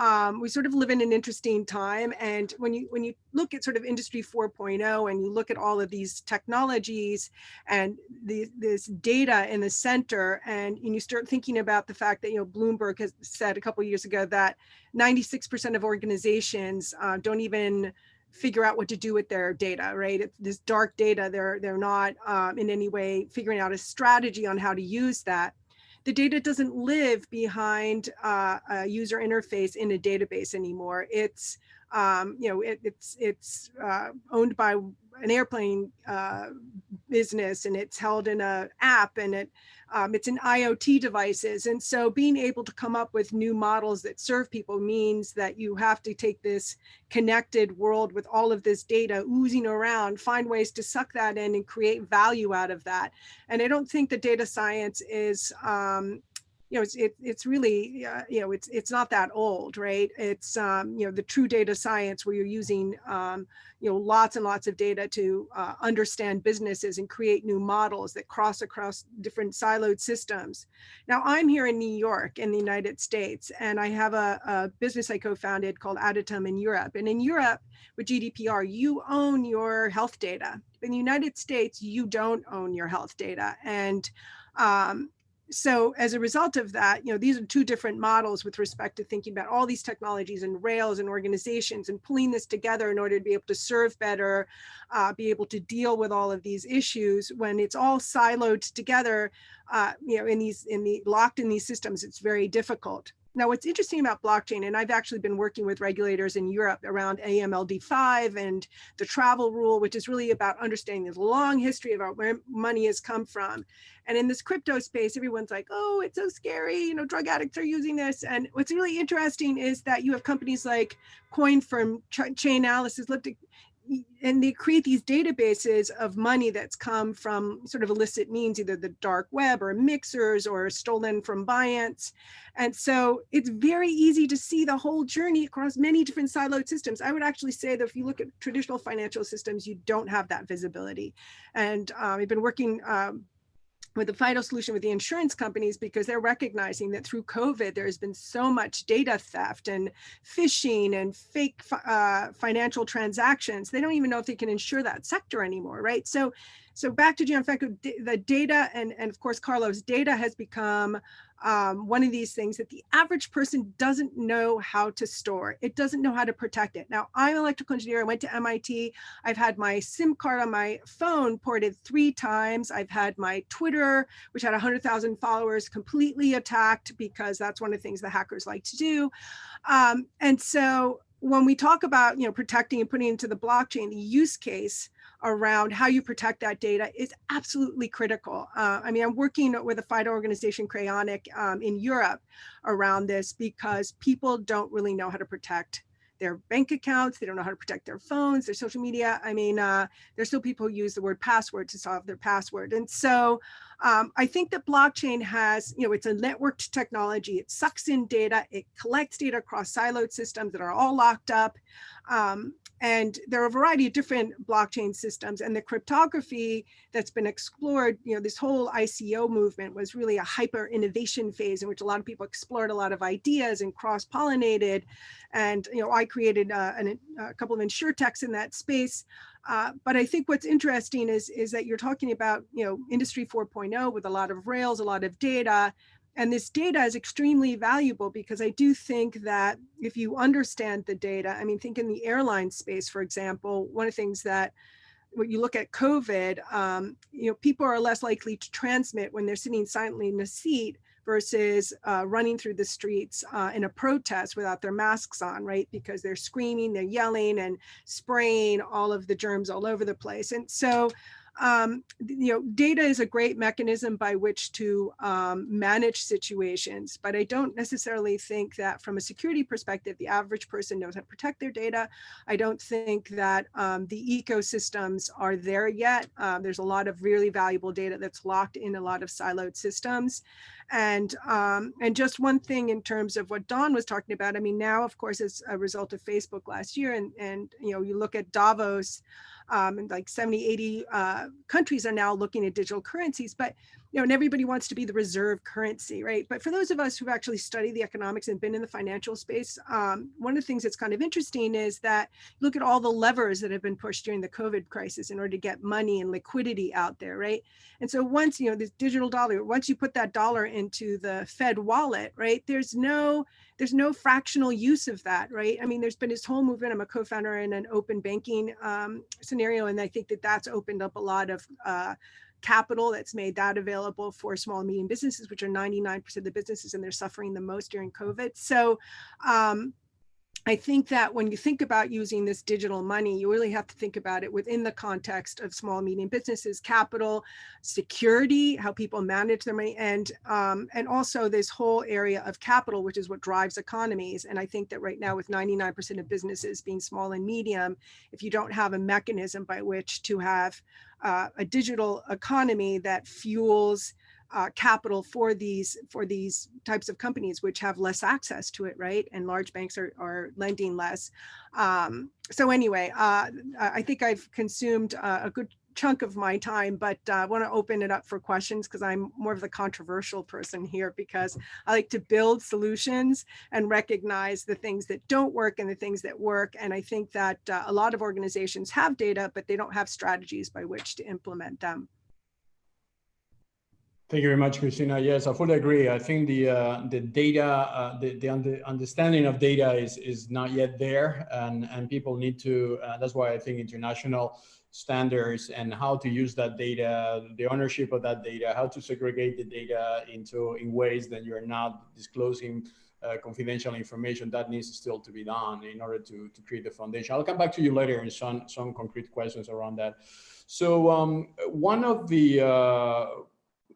we sort of live in an interesting time. And when you look at sort of Industry 4.0 and you look at all of these technologies and this data in the center, and you start thinking about the fact that Bloomberg has said a couple of years ago that 96% of organizations don't even figure out what to do with their data, right? It's this dark data. They're not in any way figuring out a strategy on how to use that. The data doesn't live behind a user interface in a database anymore. It's it's owned by an airplane business, and it's held in an app, and it's in IoT devices. And so being able to come up with new models that serve people means that you have to take this connected world with all of this data oozing around, find ways to suck that in and create value out of that. And I don't think that data science is it's really, it's not that old, right? It's, the true data science where you're using, lots and lots of data to understand businesses and create new models that cross across different siloed systems. Now, I'm here in New York in the United States, and I have a business I co-founded called Additum in Europe. And in Europe, with GDPR, you own your health data. In the United States, you don't own your health data. And So as a result of that, these are two different models with respect to thinking about all these technologies and rails and organizations and pulling this together in order to be able to serve better, be able to deal with all of these issues. When it's all siloed together, locked in these systems, it's very difficult. Now, what's interesting about blockchain, and I've actually been working with regulators in Europe around AMLD5 and the travel rule, which is really about understanding this long history about where money has come from. And in this crypto space, everyone's like, oh, it's so scary, drug addicts are using this. And what's really interesting is that you have companies like CoinFirm, Chainalysis, and they create these databases of money that's come from sort of illicit means, either the dark web or mixers or stolen from Binance. And so it's very easy to see the whole journey across many different siloed systems. I would actually say that if you look at traditional financial systems, you don't have that visibility. And I've been working with the FIDO solution with the insurance companies, because they're recognizing that through COVID, there's been so much data theft and phishing and fake financial transactions. They don't even know if they can insure that sector anymore, right? So back to Gianfranco, the data, and of course, Carlos, data has become one of these things that the average person doesn't know how to store. It doesn't know how to protect it. Now, I'm an electrical engineer. I went to MIT. I've had my SIM card on my phone ported 3 times. I've had my Twitter, which had 100,000 followers, completely attacked, because that's one of the things the hackers like to do. And so when we talk about protecting and putting into the blockchain, the use case around how you protect that data is absolutely critical. I'm working with a FIDO organization, Cryonic, in Europe around this, because people don't really know how to protect their bank accounts. They don't know how to protect their phones, their social media. There's still people who use the word password to solve their password. And so I think that blockchain has, it's a networked technology. It sucks in data. It collects data across siloed systems that are all locked up. And there are a variety of different blockchain systems, and the cryptography that's been explored, this whole ICO movement was really a hyper innovation phase in which a lot of people explored a lot of ideas and cross-pollinated. And, I created a couple of insurtechs in that space. But I think what's interesting is that you're talking about, Industry 4.0 with a lot of rails, a lot of data. And this data is extremely valuable, because I do think that if you understand the data, think in the airline space, for example, one of the things that when you look at COVID, people are less likely to transmit when they're sitting silently in a seat versus running through the streets in a protest without their masks on, right? Because they're screaming, they're yelling and spraying all of the germs all over the place. And so data is a great mechanism by which to manage situations, but I don't necessarily think that from a security perspective, the average person knows how to protect their data. I don't think that the ecosystems are there yet. There's a lot of really valuable data that's locked in a lot of siloed systems. And just one thing in terms of what Dawn was talking about, now, of course, as a result of Facebook last year, and you look at Davos, and like 70, 80 countries are now looking at digital currencies, but and everybody wants to be the reserve currency, right? But for those of us who've actually studied the economics and been in the financial space, one of the things that's kind of interesting is that look at all the levers that have been pushed during the COVID crisis in order to get money and liquidity out there, right? And so once, this digital dollar, once you put that dollar into the Fed wallet, right, there's no fractional use of that, right? There's been this whole movement. I'm a co-founder in an open banking scenario, and I think that that's opened up a lot of capital that's made that available for small and medium businesses, which are 99% of the businesses, and they're suffering the most during COVID. So I think that when you think about using this digital money, you really have to think about it within the context of small and medium businesses, capital, security, how people manage their money, and also this whole area of capital, which is what drives economies. And I think that right now, with 99% of businesses being small and medium, if you don't have a mechanism by which to have a digital economy that fuels capital for these types of companies, which have less access to it, right? And large banks are lending less. So anyway, I think I've consumed a good chunk of my time, but I want to open it up for questions, because I'm more of the controversial person here, because I like to build solutions and recognize the things that don't work and the things that work. And I think that a lot of organizations have data, but they don't have strategies by which to implement them. Thank you very much, Christina. Yes, I fully agree. I think the data, the understanding of data is not yet there, and people need to. That's why I think international standards and how to use that data, the ownership of that data, how to segregate the data in ways that you're not disclosing confidential information, that needs still to be done in order to create the foundation. I'll come back to you later in some concrete questions around that. So one of the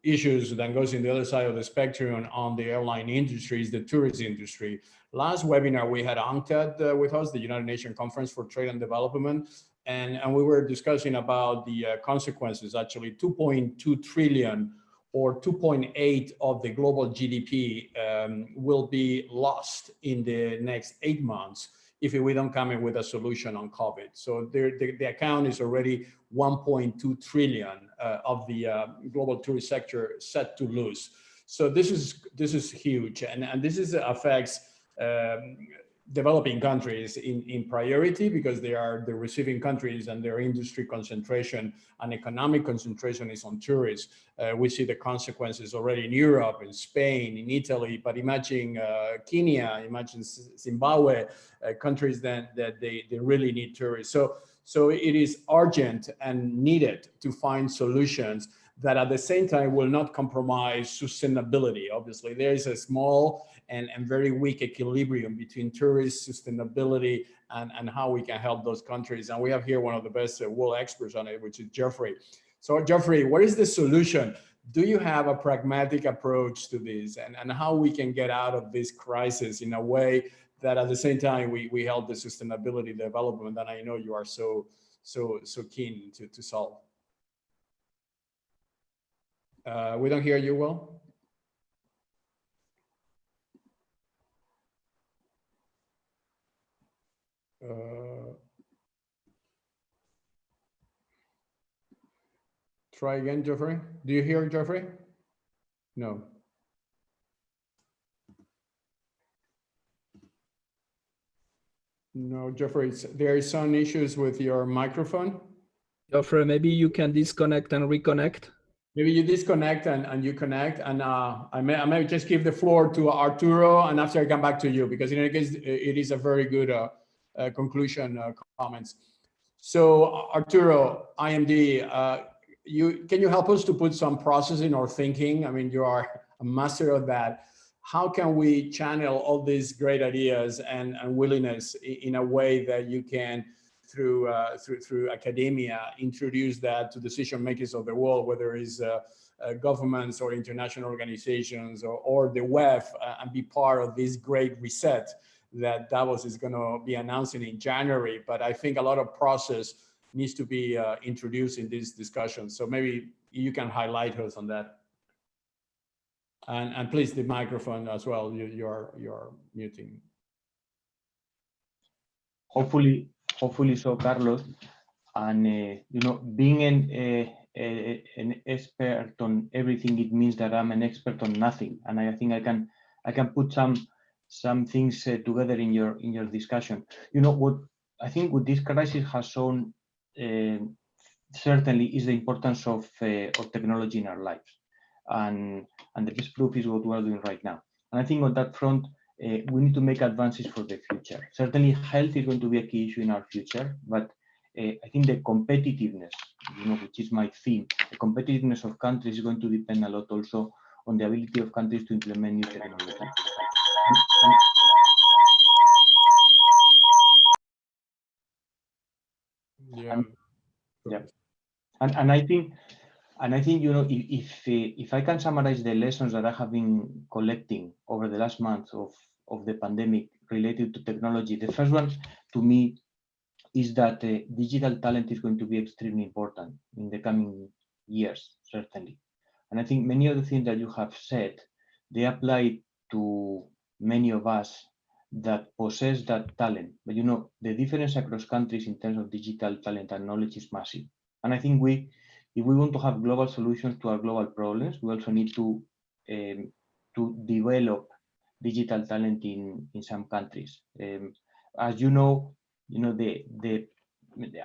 issues that goes in the other side of the spectrum on the airline industry is the tourist industry. Last webinar, we had UNCTAD with us, the United Nations Conference for Trade and Development, and we were discussing about the consequences. Actually, 2.2 trillion or 2.8 of the global GDP will be lost in the next 8 months if we don't come in with a solution on COVID. So the account is already 1.2 trillion of the global tourist sector set to lose. So this is huge, and this affects developing countries in priority because they are the receiving countries and their industry concentration and economic concentration is on tourists. We see the consequences already in Europe, in Spain, in Italy, but imagine Kenya, imagine Zimbabwe, countries that they really need tourists. So it is urgent and needed to find solutions that at the same time will not compromise sustainability. Obviously, there is a small and very weak equilibrium between tourist sustainability and how we can help those countries. And we have here one of the best world experts on it, which is Jeffrey. So Jeffrey, what is the solution? Do you have a pragmatic approach to this and how we can get out of this crisis in a way that at the same time we help the sustainability development that I know you are so keen to solve? We don't hear you well. Try again, Jeffrey. Do you hear Jeffrey? No. No, Jeffrey, there is some issues with your microphone. Jeffrey, maybe you can disconnect and reconnect. Maybe you disconnect and you connect, and I may just give the floor to Arturo, and after I come back to you, because in any case, it is a very good conclusion comments. So Arturo, IMD, can you help us to put some process in our thinking? I mean, you are a master of that. How can we channel all these great ideas and willingness in a way that you can, through academia, introduce that to decision makers of the world, whether it's governments or international organizations or the web, and be part of this great reset that Davos is going to be announcing in January. But I think a lot of process needs to be introduced in this discussion. So maybe you can highlight us on that. And please, the microphone as well. You're muting. Hopefully so, Carlos. And being an expert on everything, it means that I'm an expert on nothing. And I think I can put some things together in your discussion. What I think what this crisis has shown certainly is the importance of technology in our lives. And the best proof is what we are doing right now. And I think on that front, we need to make advances for the future. Certainly, health is going to be a key issue in our future, but I think the competitiveness, which is my theme, the competitiveness of countries is going to depend a lot also on the ability of countries to implement new technology. And I think if I can summarize the lessons that I have been collecting over the last month of the pandemic related to technology, the first one to me is that digital talent is going to be extremely important in the coming years, certainly. And I think many of the things that you have said, they apply to many of us that possess that talent. But the difference across countries in terms of digital talent and knowledge is massive. And I think if we want to have global solutions to our global problems, we also need to develop digital talent in some countries. As you know, the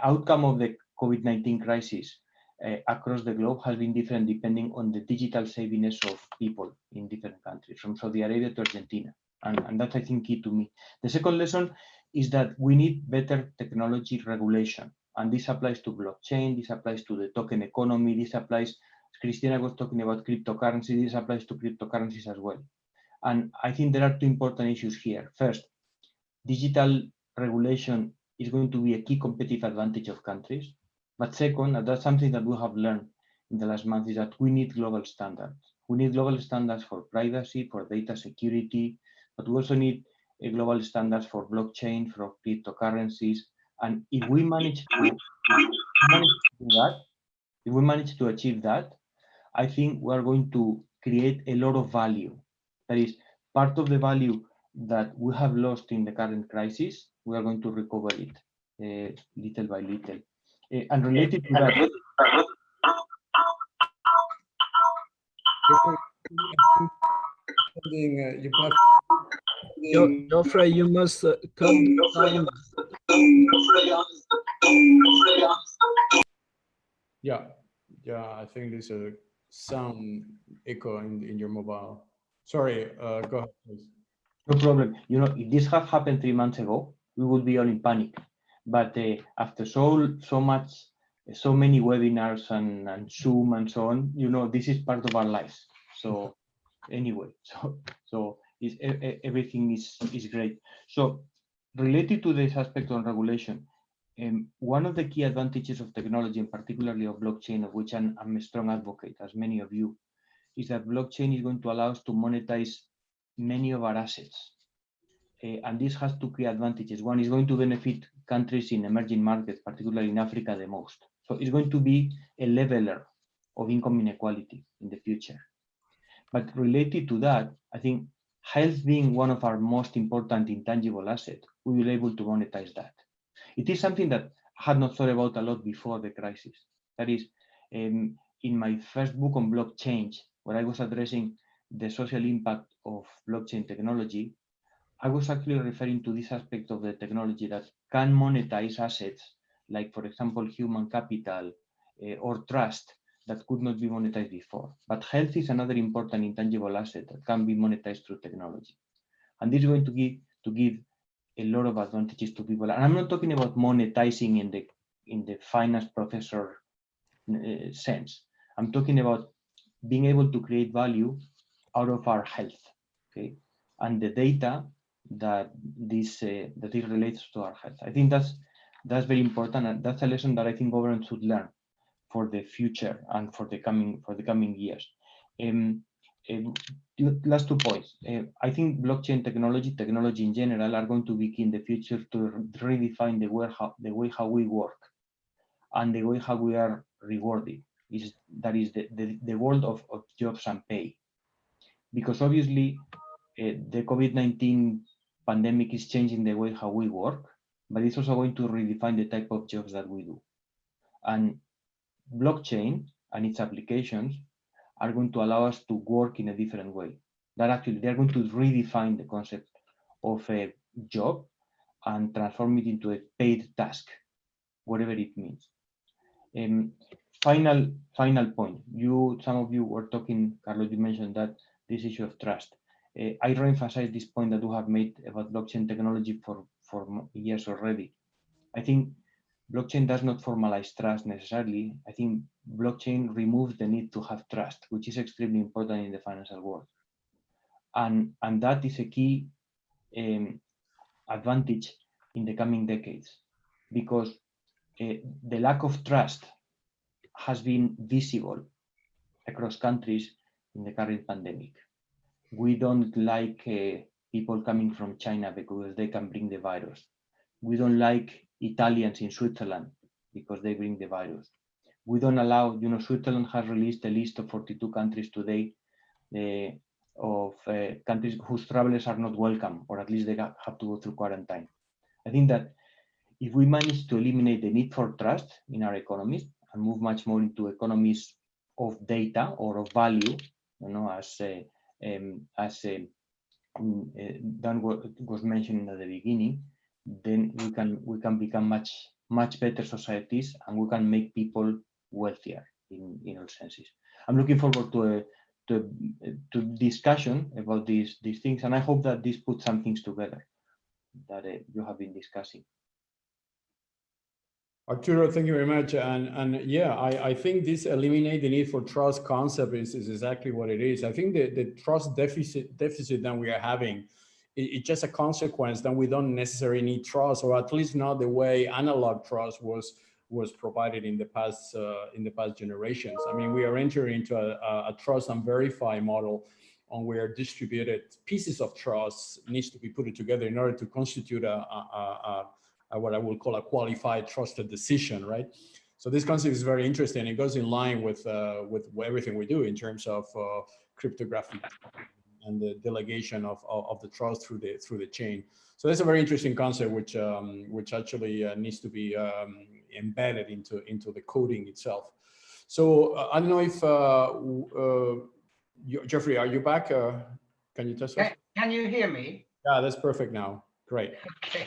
outcome of the COVID-19 crisis across the globe has been different depending on the digital savviness of people in different countries, from Saudi Arabia to Argentina. And that's, I think, key to me. The second lesson is that we need better technology regulation. And this applies to blockchain, this applies to the token economy, this applies, Christina was talking about cryptocurrency, this applies to cryptocurrencies as well. And I think there are two important issues here. First, digital regulation is going to be a key competitive advantage of countries. But second, and that's something that we have learned in the last month, is that we need global standards. We need global standards for privacy, for data security, but we also need a global standards for blockchain, for cryptocurrencies. And if we manage to do that, if we manage to achieve that, I think we are going to create a lot of value. That is, part of the value that we have lost in the current crisis, we are going to recover it little by little. And related to that, Geoffrey, you must cut down. Yeah, I think there's a sound echo in your mobile. Sorry, go ahead, please. No problem. You know, if this had happened 3 months ago, we would be all in panic. But after so many webinars and Zoom and so on, you know, this is part of our lives. So anyway, so everything is great. So related to this aspect on regulation, one of the key advantages of technology, and particularly of blockchain, of which I'm a strong advocate, as many of you, is that blockchain is going to allow us to monetize many of our assets. And this has two key advantages. One is going to benefit countries in emerging markets, particularly in Africa, the most. So it's going to be a leveler of income inequality in the future. But related to that, I think health being one of our most important intangible assets, we will be able to monetize that. It is something that I had not thought about a lot before the crisis. That is, in my first book on blockchain, where I was addressing the social impact of blockchain technology, I was actually referring to this aspect of the technology that can monetize assets, like, for example, human capital or trust that could not be monetized before. But health is another important intangible asset that can be monetized through technology. And this is going to give a lot of advantages to people. And I'm not talking about monetizing in the finance professor sense. I'm talking about being able to create value out of our health, okay, and the data that this relates to our health. I think that's very important, and that's a lesson that I think governments should learn for the future and for the coming years. Last 2 points. I think blockchain technology in general, are going to be key in the future to redefine the way how we work and the way how we are rewarded. That is the world of jobs and pay. Because obviously the COVID-19 pandemic is changing the way how we work, but it's also going to redefine the type of jobs that we do. And blockchain and its applications are going to allow us to work in a different way. That actually, they're going to redefine the concept of a job and transform it into a paid task, whatever it means. Final point. Some of you were talking, Carlos, you mentioned that this issue of trust. I re-emphasize this point that we have made about blockchain technology for years already. I think blockchain does not formalize trust necessarily. I think blockchain removes the need to have trust, which is extremely important in the financial world. And that is a key advantage in the coming decades, because the lack of trust has been visible across countries in the current pandemic. We don't like people coming from China because they can bring the virus. We don't like Italians in Switzerland because they bring the virus. We don't allow, Switzerland has released a list of 42 countries today of countries whose travelers are not welcome, or at least they have to go through quarantine. I think that if we manage to eliminate the need for trust in our economies and move much more into economies of data or of value, as Dan was mentioning at the beginning, then we can become much better societies, and we can make people wealthier. in all senses. I'm looking forward to discussion about these things, and I hope that this puts some things together that you have been discussing. Arturo, thank you very much. And yeah, I think this eliminate the need for trust concept is exactly what it is. I think the trust deficit that we are having, it's just a consequence that we don't necessarily need trust, or at least not the way analog trust was provided in the past generations. I mean, we are entering into a trust and verify model on where distributed pieces of trust needs to be put together in order to constitute what I will call a qualified trusted decision, right? So this concept is very interesting. It goes in line with everything we do in terms of cryptographic and the delegation of the trust through the chain. So that's a very interesting concept, which actually needs to be embedded into the coding itself. So I don't know if Jeffrey, are you back? Can you test us? Can you hear me? Yeah, that's perfect now. Great. Okay.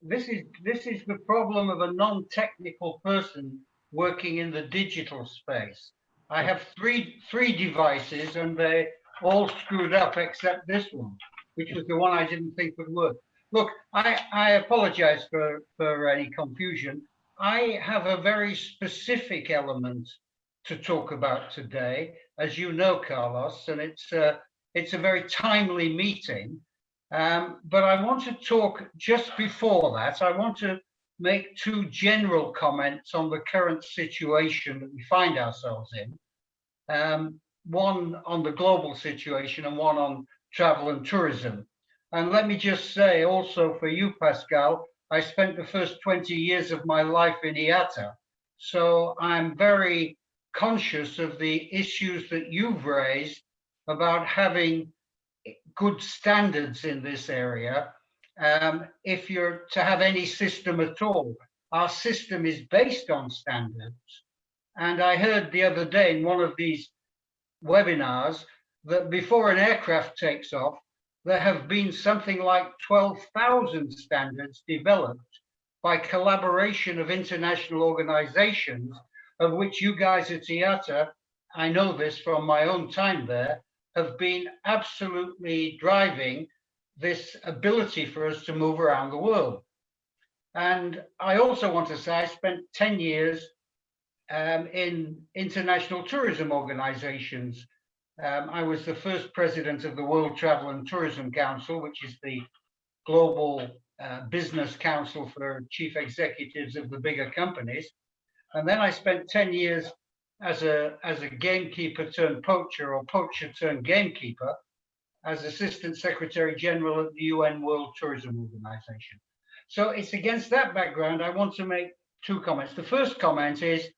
This is the problem of a non-technical person working in the digital space. I have three devices and they all screwed up except this one, which was the one I didn't think would work. Look, I apologize for any confusion. I have a very specific element to talk about today, as you know, Carlos, and it's a very timely meeting. But I want to talk just before that. I want to make two general comments on the current situation that we find ourselves in. One on the global situation and one on travel and tourism. And let me just say also for you, Pascal, I spent the first 20 years of my life in IATA. So I'm very conscious of the issues that you've raised about having good standards in this area. If you're to have any system at all, our system is based on standards. And I heard the other day in one of these webinars that before an aircraft takes off, there have been something like 12,000 standards developed by collaboration of international organizations, of which you guys at IATA, I know this from my own time there, have been absolutely driving this ability for us to move around the world. And I also want to say I spent 10 years in international tourism organizations. I was the first president of the World Travel and Tourism Council, which is the global business council for chief executives of the bigger companies. And then I spent 10 years as a gamekeeper turned poacher, or poacher turned gamekeeper, as Assistant Secretary General at the UN World Tourism Organization. So it's against that background I want to make two comments. The first comment is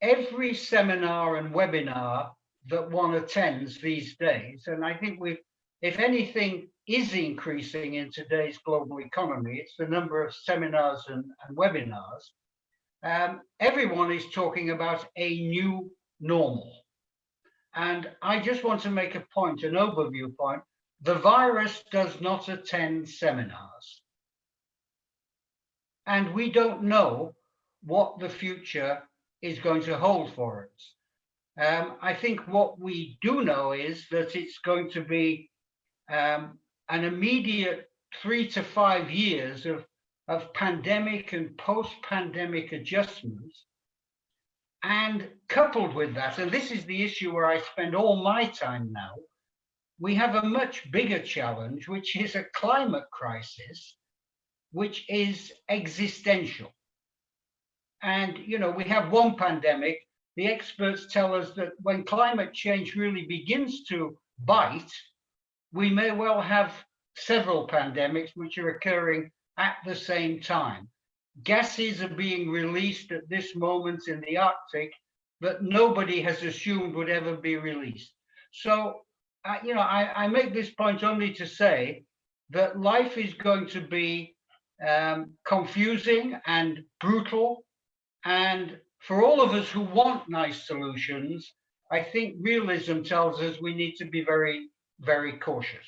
every seminar and webinar that one attends these days, and I think if anything is increasing in today's global economy, it's the number of seminars and webinars. Everyone is talking about a new normal. And I just want to make a point, an overview point. The virus does not attend seminars. And we don't know what the future is going to hold for us. I think what we do know is that it's going to be an immediate 3 to 5 years of pandemic and post-pandemic adjustments. And coupled with that, and this is the issue where I spend all my time now, we have a much bigger challenge, which is a climate crisis, which is existential. And, you know, we have one pandemic. The experts tell us that when climate change really begins to bite, we may well have several pandemics which are occurring at the same time. Gases are being released at this moment in the Arctic that nobody has assumed would ever be released. So, you know, I make this point only to say that life is going to be confusing and brutal. And for all of us who want nice solutions, I think realism tells us we need to be very, very cautious.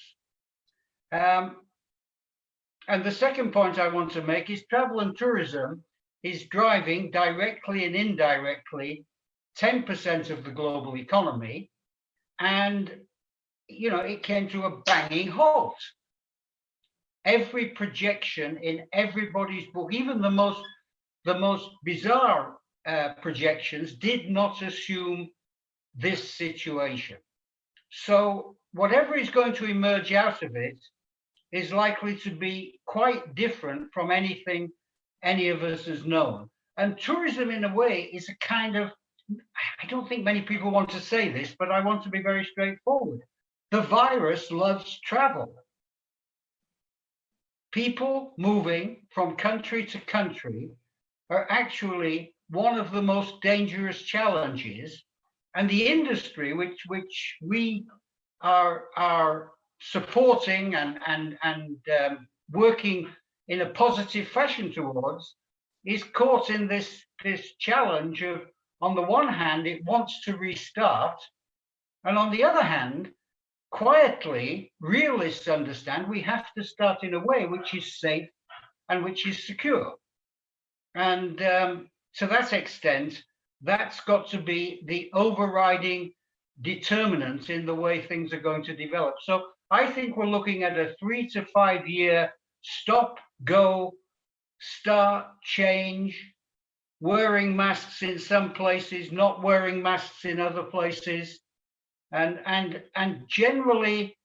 And the second point I want to make is travel and tourism is driving directly and indirectly 10% of the global economy. And, you know, it came to a banging halt. Every projection in everybody's book, even the most bizarre projections, did not assume this situation. So whatever is going to emerge out of it is likely to be quite different from anything any of us has known. And tourism, in a way, is a kind of, I don't think many people want to say this, but I want to be very straightforward. The virus loves travel. People moving from country to country are actually one of the most dangerous challenges. And the industry, which we are supporting and working in a positive fashion towards, is caught in this challenge of, on the one hand, it wants to restart, and on the other hand, quietly, realists understand we have to start in a way which is safe and which is secure. And to that extent, that's got to be the overriding determinant in the way things are going to develop. So I think we're looking at a 3 to 5 year stop, go, start, change, wearing masks in some places, not wearing masks in other places, and generally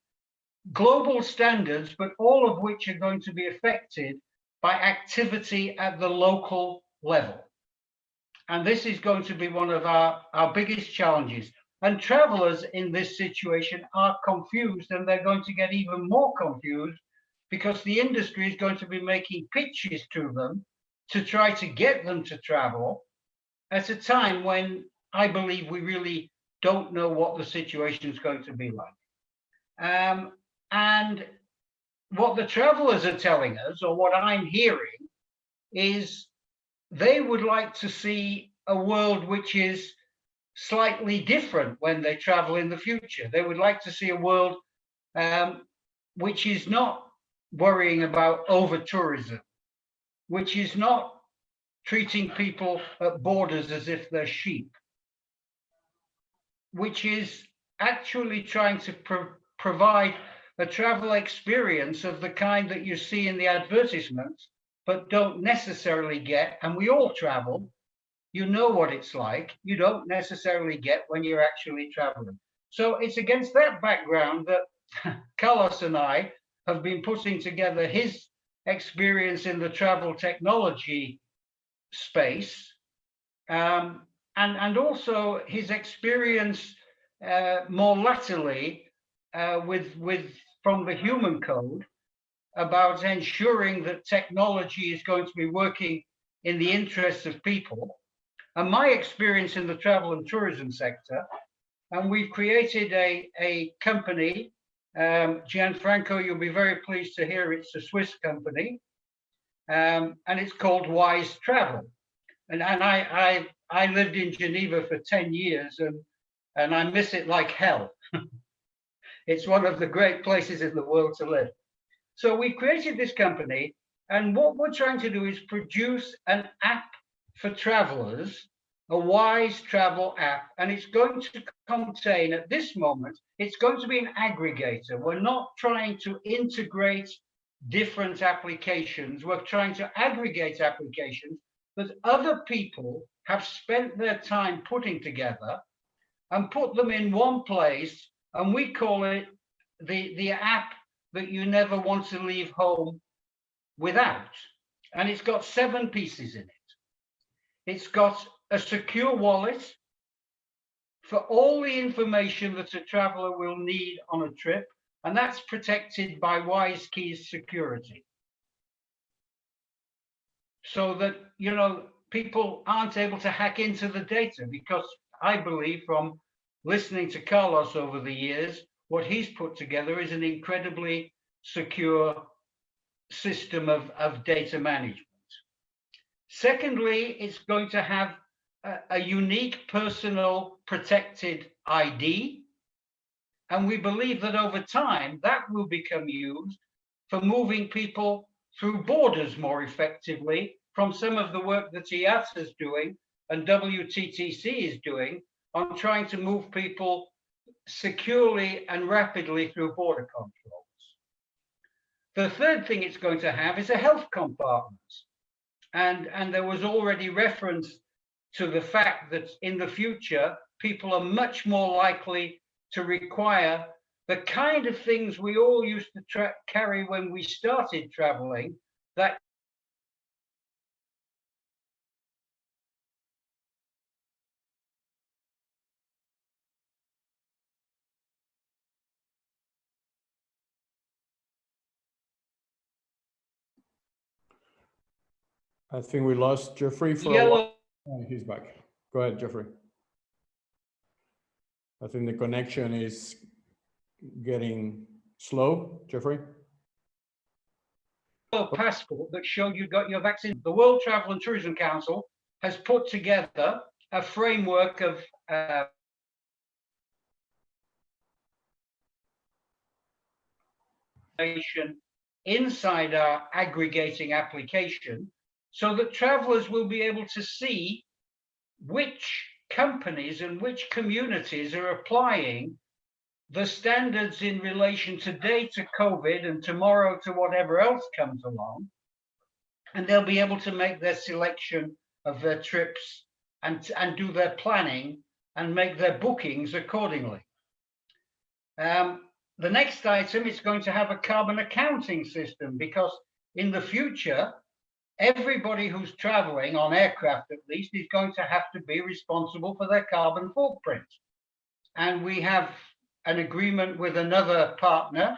global standards, but all of which are going to be affected by activity at the local level. And this is going to be one of our biggest challenges. And travelers in this situation are confused, and they're going to get even more confused because the industry is going to be making pitches to them to try to get them to travel at a time when I believe we really don't know what the situation is going to be like. And what the travelers are telling us, or what I'm hearing, is they would like to see a world which is slightly different when they travel in the future. They would like to see a world which is not worrying about over-tourism, which is not treating people at borders as if they're sheep, which is actually trying to provide a travel experience of the kind that you see in the advertisements, but don't necessarily get, and we all travel, you know what it's like, you don't necessarily get when you're actually traveling. So it's against that background that Carlos and I have been putting together his experience in the travel technology space, and also his experience more latterly from the human code about ensuring that technology is going to be working in the interests of people, and my experience in the travel and tourism sector. And we've created a company, Gianfranco, you'll be very pleased to hear it's a Swiss company, and it's called Wise Travel. And I lived in Geneva for 10 years and I miss it like hell. It's one of the great places in the world to live. So we created this company, and what we're trying to do is produce an app for travelers, a Wise Travel app, and it's going to contain, at this moment, it's going to be an aggregator. We're not trying to integrate different applications. We're trying to aggregate applications that other people have spent their time putting together and put them in one place, and we call it the app that you never want to leave home without. And it's got 7 pieces in it. It's got a secure wallet for all the information that a traveler will need on a trip, and that's protected by WiseKey's security. So that, you know, people aren't able to hack into the data, because I believe from listening to Carlos over the years, what he's put together is an incredibly secure system of data management. Secondly, it's going to have a unique personal protected ID. And we believe that over time, that will become used for moving people through borders more effectively from some of the work that IATA is doing and WTTC is doing on trying to move people securely and rapidly through border controls. The third thing it's going to have is a health compartment. And there was already reference to the fact that in the future, people are much more likely to require the kind of things we all used to carry when we started traveling, that I think we lost Jeffrey for a yellow. while. Oh, he's back. Go ahead, Jeffrey. I think the connection is getting slow. Jeffrey? Passport that showed you got your vaccine. The World Travel and Tourism Council has put together a framework of inside our aggregating application, so that travelers will be able to see which companies and which communities are applying the standards in relation today to COVID and tomorrow to whatever else comes along. And they'll be able to make their selection of their trips and do their planning and make their bookings accordingly. The next item is going to have a carbon accounting system, because in the future, everybody who's traveling on aircraft at least is going to have to be responsible for their carbon footprint. And we have an agreement with another partner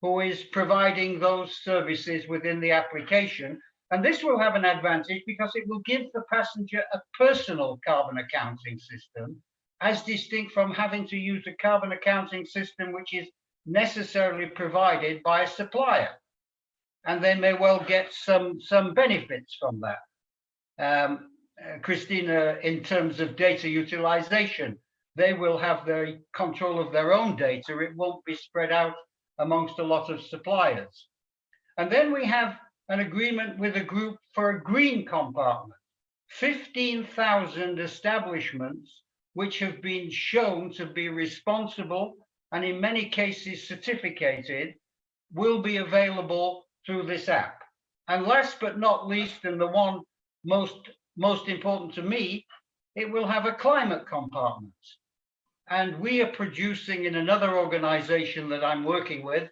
who is providing those services within the application. And this will have an advantage because it will give the passenger a personal carbon accounting system, as distinct from having to use a carbon accounting system which is necessarily provided by a supplier. And they may well get some benefits from that. Christina, in terms of data utilization, they will have the control of their own data. It won't be spread out amongst a lot of suppliers. And then we have an agreement with a group for a green compartment. 15,000 establishments which have been shown to be responsible and in many cases certificated will be available through this app. And last but not least, and the one most important to me, it will have a climate compartment. And we are producing in another organization that I'm working with,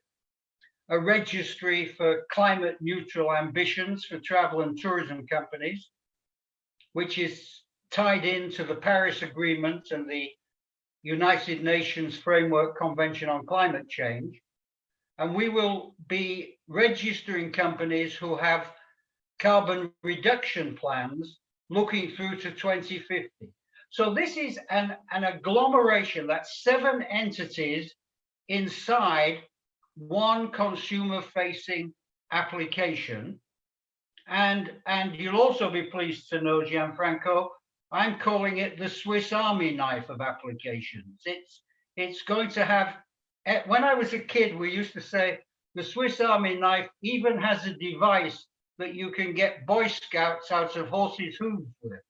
a registry for climate neutral ambitions for travel and tourism companies, which is tied into the Paris Agreement and the United Nations Framework Convention on Climate Change. And we will be registering companies who have carbon reduction plans looking through to 2050. So this is an agglomeration, that's 7 entities inside one consumer-facing application. And you'll also be pleased to know, Gianfranco, I'm calling it the Swiss Army knife of applications. It's going to have, when I was a kid, we used to say the Swiss Army knife even has a device that you can get Boy Scouts out of horses' hooves with.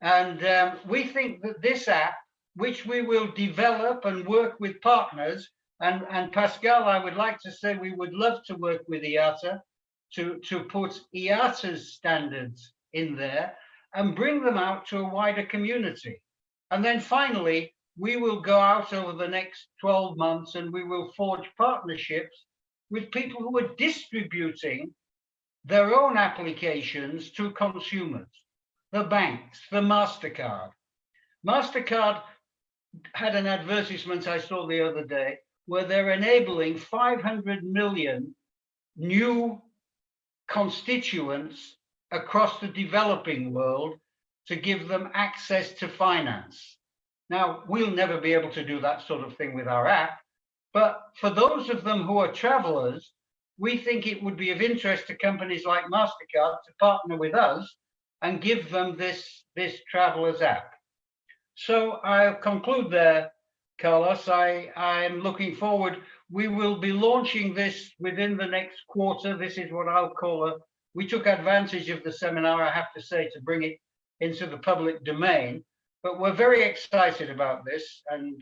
And we think that this app, which we will develop and work with partners, and Pascal, I would like to say we would love to work with IATA to put IATA's standards in there and bring them out to a wider community. And then finally, we will go out over the next 12 months and we will forge partnerships with people who are distributing their own applications to consumers, the banks, the MasterCard. MasterCard had an advertisement I saw the other day where they're enabling 500 million new constituents across the developing world to give them access to finance. Now, we'll never be able to do that sort of thing with our app, but for those of them who are travelers, we think it would be of interest to companies like MasterCard to partner with us and give them this travelers app. So I'll conclude there, Carlos. I'm looking forward. We will be launching this within the next quarter. This is what I'll call we took advantage of the seminar, I have to say, to bring it into the public domain. But we're very excited about this, and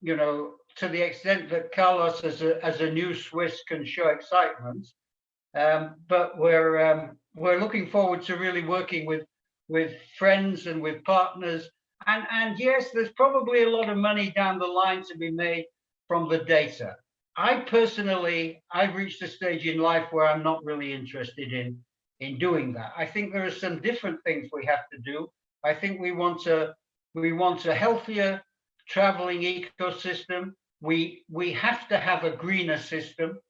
you know, to the extent that Carlos as a new Swiss can show excitement, but we're looking forward to really working with friends and with partners. And yes, there's probably a lot of money down the line to be made from the data. I've reached a stage in life where I'm not really interested in doing that. I think there are some different things we have to do. I think we want a healthier traveling ecosystem. We have to have a greener system.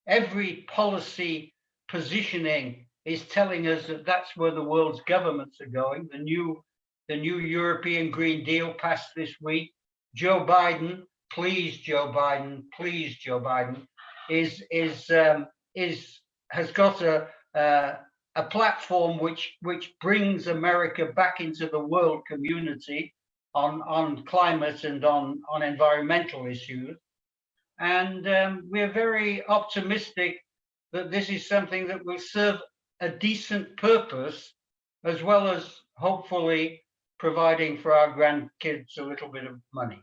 Every policy positioning is telling us that that's where the world's governments are going. The new European Green Deal passed this week. Joe Biden, please Joe Biden, has got a platform which brings America back into the world community on climate and on environmental issues. And we're very optimistic that this is something that will serve a decent purpose, as well as hopefully providing for our grandkids a little bit of money.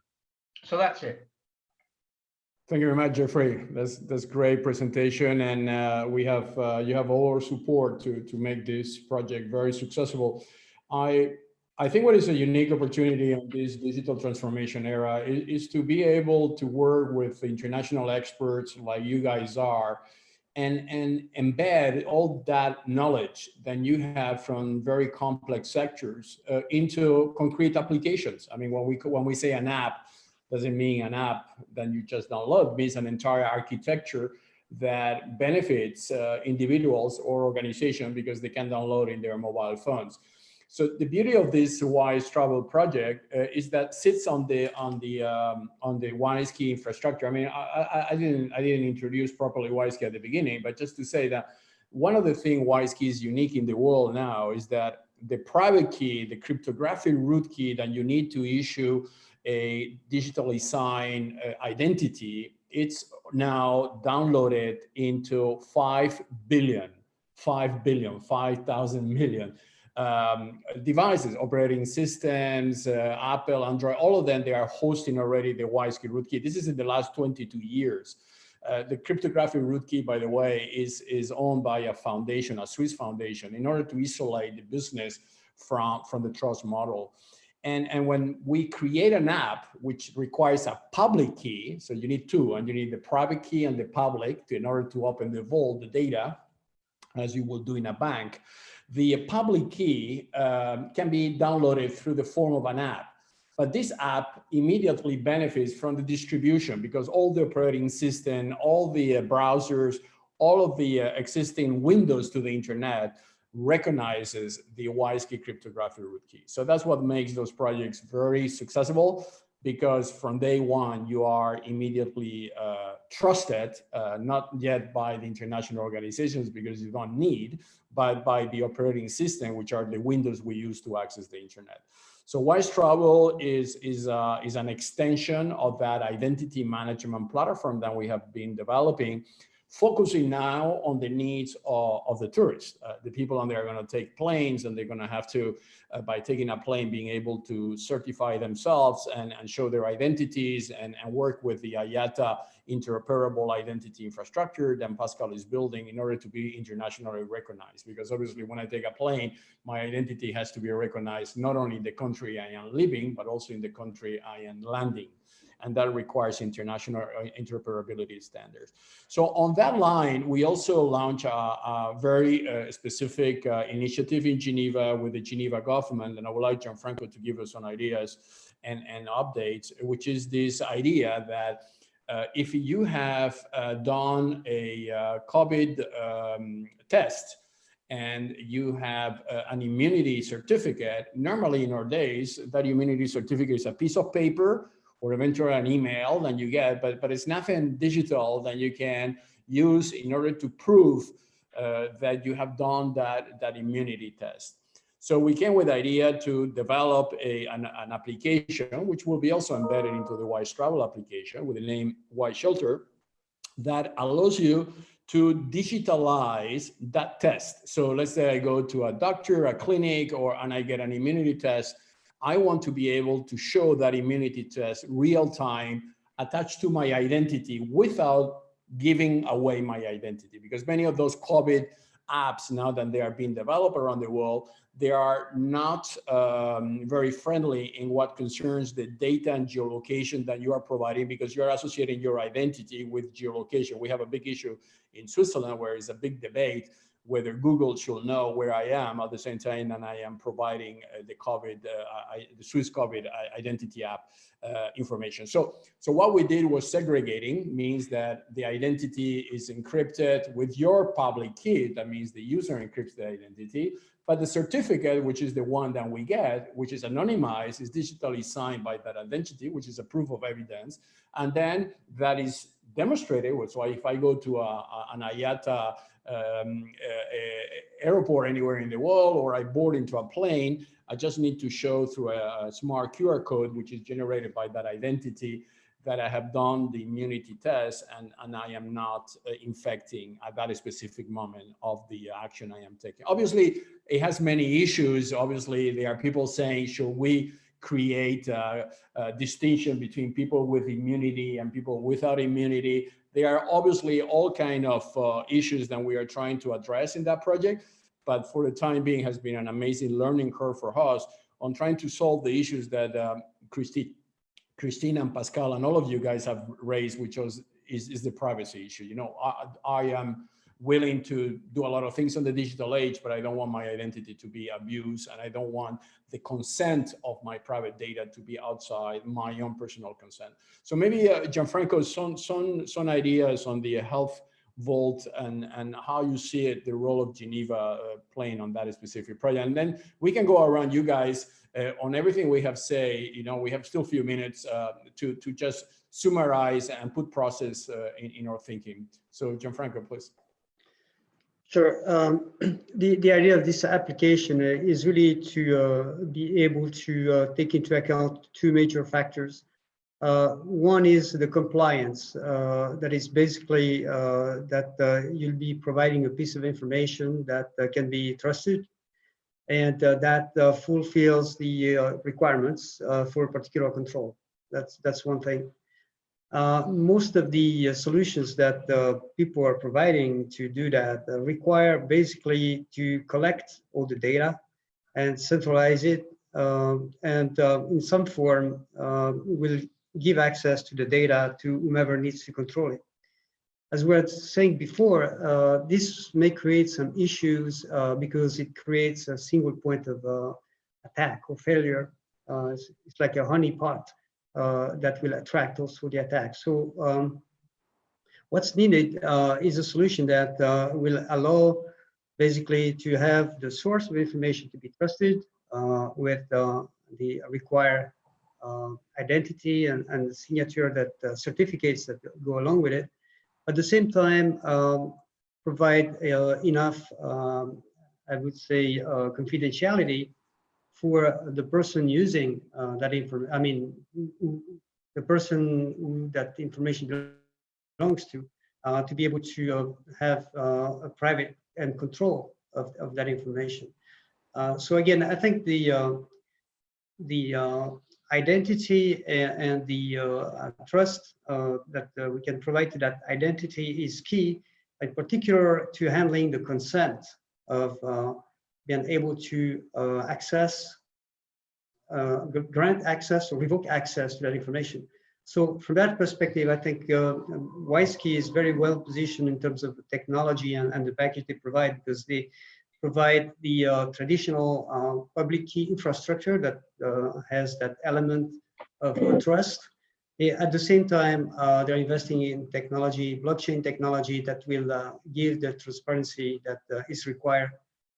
So that's it. Thank you very much, Jeffrey. That's great presentation, and you have all our support to make this project very successful. I think what is a unique opportunity in this digital transformation era is to be able to work with international experts like you guys are, and embed all that knowledge that you have from very complex sectors into concrete applications. I mean, when we say an app, doesn't mean an app that you just download. It means an entire architecture that benefits individuals or organizations because they can download in their mobile phones. So the beauty of this WISE Travel project is that sits on the WISE-Key infrastructure. I mean, I didn't introduce properly WISE-Key at the beginning, but just to say that one of the things WISE-Key is unique in the world now is that the private key, the cryptographic root key that you need to issue a digitally signed identity, it's now downloaded into 5,000 million devices, operating systems, Apple, Android, all of them, they are hosting already the WISE-Key root key. This is in the last 22 years. The cryptographic root key, by the way, is owned by a foundation, a Swiss foundation, in order to isolate the business from the trust model. And when we create an app which requires a public key, so you need two, and you need the private key and the public in order to open the vault, the data, as you will do in a bank. The public key can be downloaded through the form of an app. But this app immediately benefits from the distribution because all the operating system, all the browsers, all of the existing windows to the internet recognizes the WISE-Key cryptographic root key. So that's what makes those projects very successful, because from day one, you are immediately trusted, not yet by the international organizations because you don't need, but by the operating system, which are the windows we use to access the internet. So WISE Travel is an extension of that identity management platform that we have been developing, focusing now on the needs of the tourists. The people on there are going to take planes, and they're going to have to, by taking a plane, being able to certify themselves and show their identities and work with the IATA interoperable identity infrastructure that Pascal is building in order to be internationally recognized. Because obviously when I take a plane, my identity has to be recognized not only in the country I am living, but also in the country I am landing. And that requires international interoperability standards. So on that line, we also launched a very specific initiative in Geneva with the Geneva government, and I would like Gianfranco to give us some ideas and updates, which is this idea that if you have done a COVID test and you have an immunity certificate, normally in our days, that immunity certificate is a piece of paper or eventually an email that you get, but it's nothing digital that you can use in order to prove that you have done that immunity test. So we came with the idea to develop an application, which will be also embedded into the WISE Travel application with the name WIShelter, that allows you to digitalize that test. So let's say I go to a doctor, a clinic, and I get an immunity test. I want to be able to show that immunity test real time attached to my identity without giving away my identity, because many of those COVID apps now that they are being developed around the world, they are not very friendly in what concerns the data and geolocation that you are providing, because you're associating your identity with geolocation. We have a big issue in Switzerland where it's a big debate whether Google should know where I am at the same time that I am providing the Swiss COVID identity app information. So what we did was segregating, means that the identity is encrypted with your public key. That means the user encrypts the identity, but the certificate, which is the one that we get, which is anonymized, is digitally signed by that identity, which is a proof of evidence. And then that is demonstrated. So if I go to an IATA airport anywhere in the world, or I board into a plane, I just need to show through a smart QR code, which is generated by that identity, that I have done the immunity test and I am not infecting at that specific moment of the action I am taking. Obviously, it has many issues. Obviously, there are people saying, should we create a distinction between people with immunity and people without immunity? There are obviously all kind of issues that we are trying to address in that project, but for the time being has been an amazing learning curve for us on trying to solve the issues that Christine and Pascal and all of you guys have raised, which is the privacy issue. You know, I am willing to do a lot of things on the digital age, but I don't want my identity to be abused, and I don't want the consent of my private data to be outside my own personal consent. So maybe Gianfranco, some ideas on the health vault and how you see it, the role of Geneva playing on that specific project, and then we can go around you guys on everything we have said. You know, we have still a few minutes to just summarize and put process in our thinking. So Gianfranco, please. Sure. The idea of this application is really to be able to take into account two major factors. One is the compliance. That is basically that you'll be providing a piece of information that can be trusted and that fulfills the requirements for a particular control. That's one thing. Most of the solutions that people are providing to do that require basically to collect all the data and centralize it, and in some form will give access to the data to whomever needs to control it. As we were saying before, this may create some issues because it creates a single point of attack or failure. It's like a honeypot that will attract also the attack. So what's needed is a solution that will allow basically to have the source of information to be trusted with the required identity and the signature that certificates that go along with it. At the same time, provide enough, I would say, confidentiality for the person using that information. I mean, the person who that information belongs to be able to have a private and control of that information. So again, I think the identity and the trust that we can provide to that identity is key, in particular to handling the consent of being able to access, grant access or revoke access to that information. So from that perspective, I think WISekey is very well positioned in terms of the technology and the package they provide, because they provide the traditional public key infrastructure that has that element of trust. At the same time, they're investing in technology, blockchain technology, that will give the transparency that is required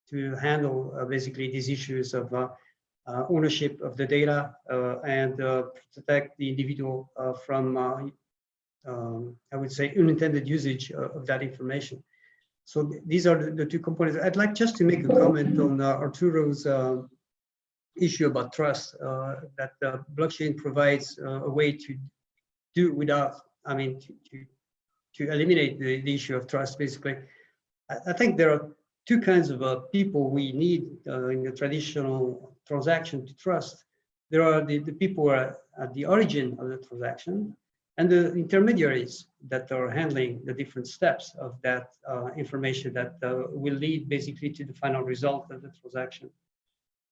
to handle basically these issues of ownership of the data and protect the individual from, I would say, unintended usage of that information. So these are the two components. I'd like just to make a comment on Arturo's issue about trust, that blockchain provides a way to do without, I mean, to eliminate the issue of trust, basically. I think there are two kinds of people we need in the traditional transaction to trust. There are the people who are at the origin of the transaction, and the intermediaries that are handling the different steps of that information that will lead basically to the final result of the transaction.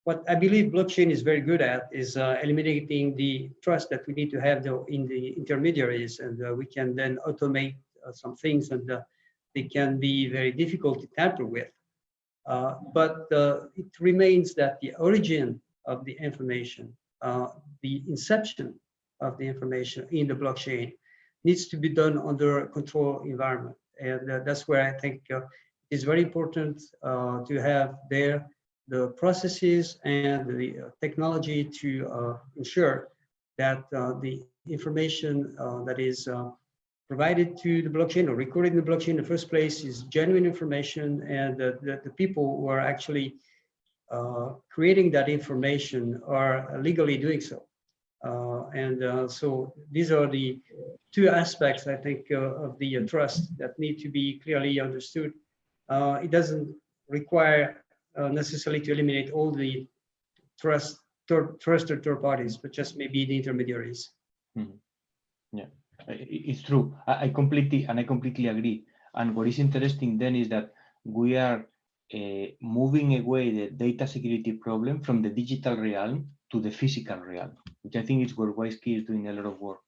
What I believe blockchain is very good at is eliminating the trust that we need to have in the intermediaries, and we can then automate some things, and they can be very difficult to tamper with. But it remains that the origin of the information, the inception of the information in the blockchain needs to be done under a control environment. And that's where I think it's very important to have there the processes and the technology to ensure that the information that is provided to the blockchain or recorded in the blockchain in the first place is genuine information, and the people who are actually creating that information are legally doing so. So these are the two aspects, I think, of the trust that need to be clearly understood. It doesn't require necessarily to eliminate all the trusted third parties, but just maybe the intermediaries. Mm-hmm. Yeah, it's true. I completely agree. And what is interesting then is that we are moving away the data security problem from the digital realm to the physical realm, which I think is where WISekey is doing a lot of work.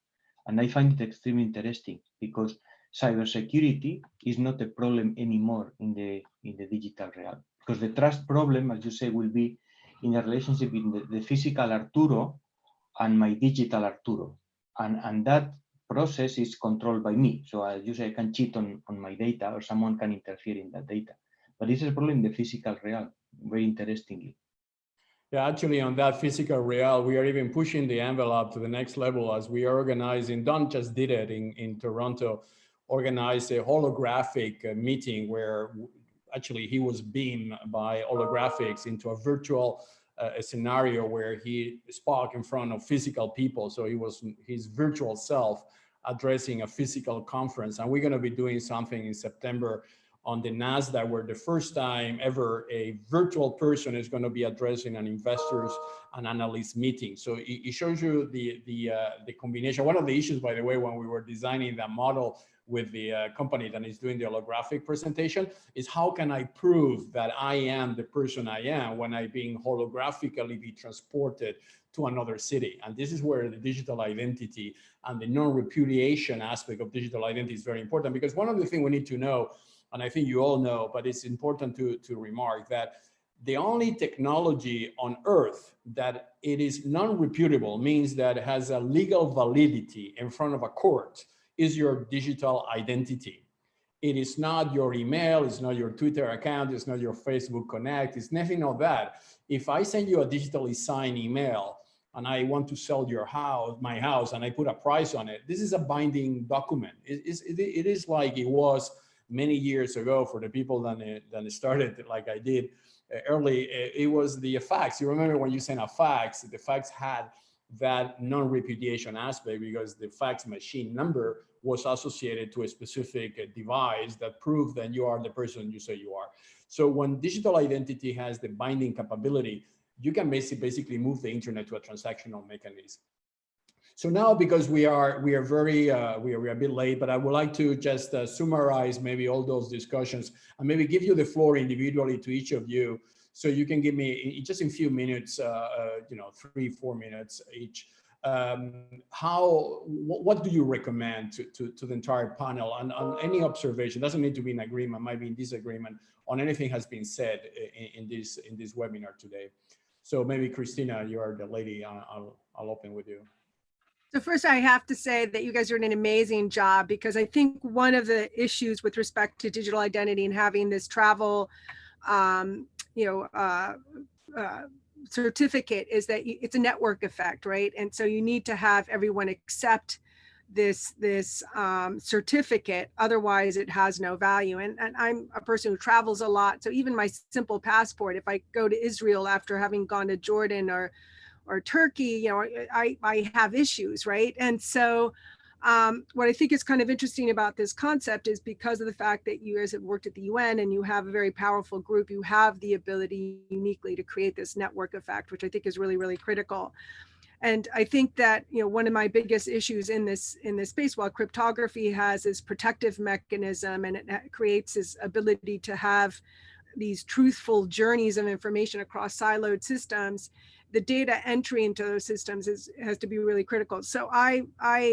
And I find it extremely interesting because cybersecurity is not a problem anymore in the digital realm, because the trust problem, as you say, will be in a relationship between the physical Arturo and my digital Arturo, and that process is controlled by me. So as you say, I can cheat on my data, or someone can interfere in that data. But this is a problem in the physical realm, very interestingly. Yeah, actually, on that physical realm, we are even pushing the envelope to the next level as we are organizing. Don just did it in Toronto, organized a holographic meeting where actually he was beamed by holographics into a virtual a scenario where he spoke in front of physical people. So he was his virtual self addressing a physical conference. And we're going to be doing something in September on the NASDAQ, where the first time ever a virtual person is going to be addressing an investors and analyst meeting. So it shows you the combination. One of the issues, by the way, when we were designing that model with the company that is doing the holographic presentation, is how can I prove that I am the person I am when I being holographically be transported to another city? And this is where the digital identity and the non-repudiation aspect of digital identity is very important, because one of the things we need to know, and I think you all know, but it's important to remark that the only technology on earth that it is non-reputable, means that it has a legal validity in front of a court, is your digital identity. It is not your email, it's not your Twitter account, it's not your Facebook Connect, it's nothing of that. If I send you a digitally signed email and I want to sell your house, my house, and I put a price on it, this is a binding document. It is like it was many years ago for the people that started like I did early. It was the fax. You remember when you sent a fax, the fax had that non-repudiation aspect because the fax machine number was associated to a specific device that proved that you are the person you say you are. So when digital identity has the binding capability, you can basically move the internet to a transactional mechanism. So now, because we are a bit late, but I would like to just summarize maybe all those discussions and maybe give you the floor individually to each of you, so you can give me just in a few minutes, 3-4 minutes each. What do you recommend to the entire panel, and on any observation? Doesn't need to be in agreement, might be in disagreement on anything has been said in this webinar today. So maybe Christina, you are the lady. I'll open with you. So first, I have to say that you guys are doing an amazing job, because I think one of the issues with respect to digital identity and having this travel, certificate is that it's a network effect, right? And so you need to have everyone accept this certificate, otherwise it has no value. And I'm a person who travels a lot, so even my simple passport, if I go to Israel after having gone to Jordan or Turkey, I have issues, right? And so what I think is kind of interesting about this concept is because of the fact that you guys have worked at the UN and you have a very powerful group, you have the ability uniquely to create this network effect, which I think is really, really critical. And I think that, you know, one of my biggest issues in this space, while cryptography has this protective mechanism and it creates this ability to have these truthful journeys of information across siloed systems, the data entry into those systems has to be really critical. So I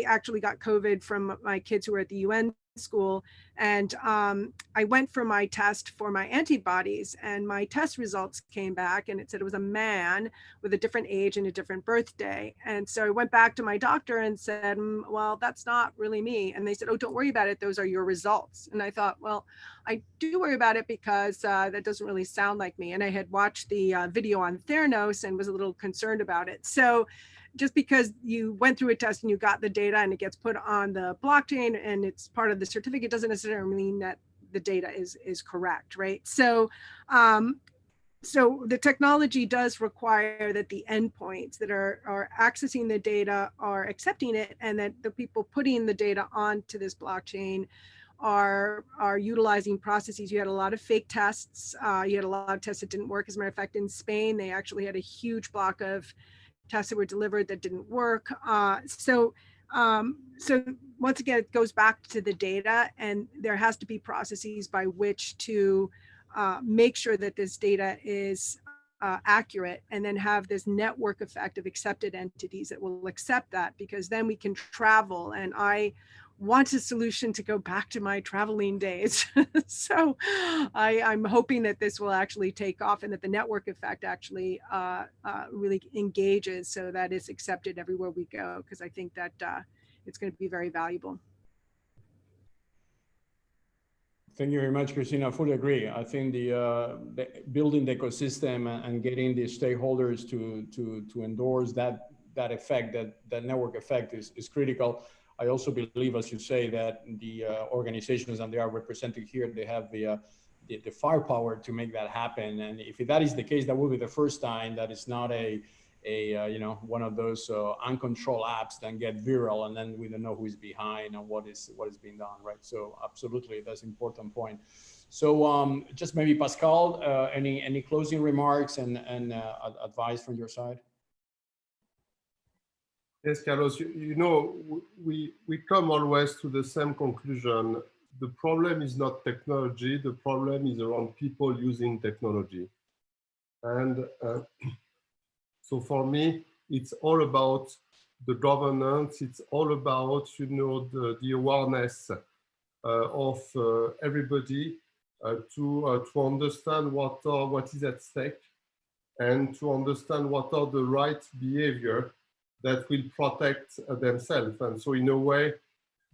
actually got COVID from my kids who were at the UN school, and I went for my test for my antibodies, and my test results came back and it said it was a man with a different age and a different birthday. And so I went back to my doctor and said, well, that's not really me. And they said, oh, don't worry about it, those are your results. And I thought, well, I do worry about it because that doesn't really sound like me. And I had watched the video on Theranos and was a little concerned about it. So just because you went through a test and you got the data and it gets put on the blockchain and it's part of the certificate doesn't necessarily mean that the data is correct, right? So so the technology does require that the endpoints that are accessing the data are accepting it, and that the people putting the data onto this blockchain are utilizing processes. You had a lot of fake tests. You had a lot of tests that didn't work. As a matter of fact, in Spain, they actually had a huge block of tests that were delivered that didn't work. So once again, it goes back to the data, and there has to be processes by which to make sure that this data is accurate, and then have this network effect of accepted entities that will accept that, because then we can travel. And I want a solution to go back to my traveling days. So I'm hoping that this will actually take off and that the network effect actually really engages so that it's accepted everywhere we go, because I think that it's going to be very valuable. Thank you very much, Christina. I fully agree. I think the building the ecosystem and getting the stakeholders to endorse that effect, that network effect is critical. I also believe, as you say, that the organizations, and they are represented here, they have the firepower to make that happen. And if that is the case, that will be the first time that it's not a you know, one of those uncontrolled apps that get viral, and then we don't know who is behind and what is being done, right? So absolutely, that's an important point. So just maybe Pascal, any closing remarks and advice from your side? Yes, Carlos, you know, we come always to the same conclusion. The problem is not technology, the problem is around people using technology. And so for me, it's all about the governance, it's all about, you know, the awareness of everybody to understand what is at stake, and to understand what are the right behavior that will protect themselves. And so in a way,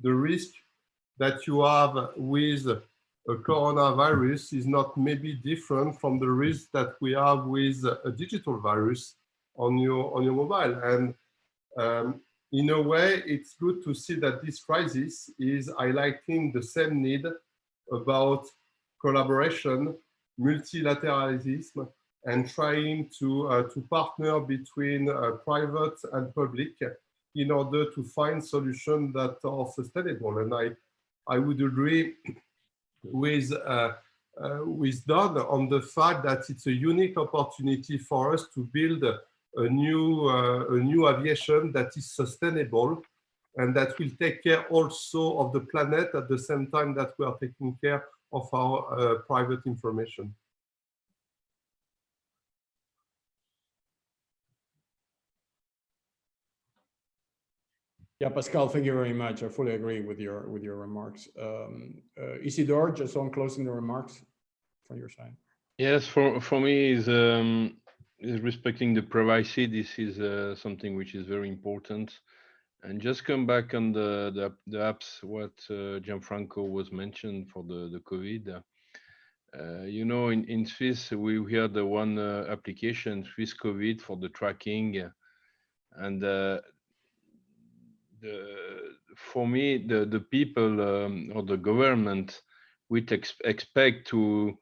the risk that you have with a coronavirus is not maybe different from the risk that we have with a digital virus on your mobile. And in a way, it's good to see that this crisis is highlighting the same need about collaboration, multilateralism, and trying to partner between private and public in order to find solutions that are sustainable. And I would agree with Don on the fact that it's a unique opportunity for us to build a new aviation that is sustainable and that will take care also of the planet at the same time that we are taking care of our private information. Yeah, Pascal, thank you very much. I fully agree with your remarks. Isidore, just on closing the remarks from your side. Yes, for me is respecting the privacy. This is something which is very important. And just come back on the apps, what Gianfranco was mentioned for the COVID. You know, in Swiss, we had the one application, Swiss COVID, for the tracking. And for me, the people or the government would expect to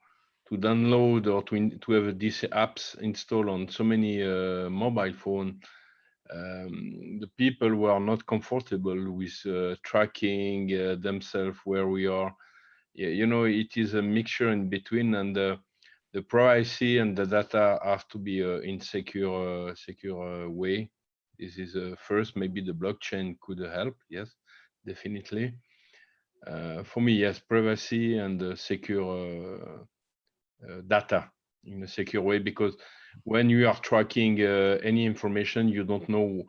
download or to have these apps installed on so many mobile phone, the people were not comfortable with tracking themselves where we are. You know, it is a mixture in between, and the privacy and the data have to be in secure way. This is first. Maybe the blockchain could help. Yes, definitely. For me, yes, privacy and secure data in a secure way, because when you are tracking any information, you don't know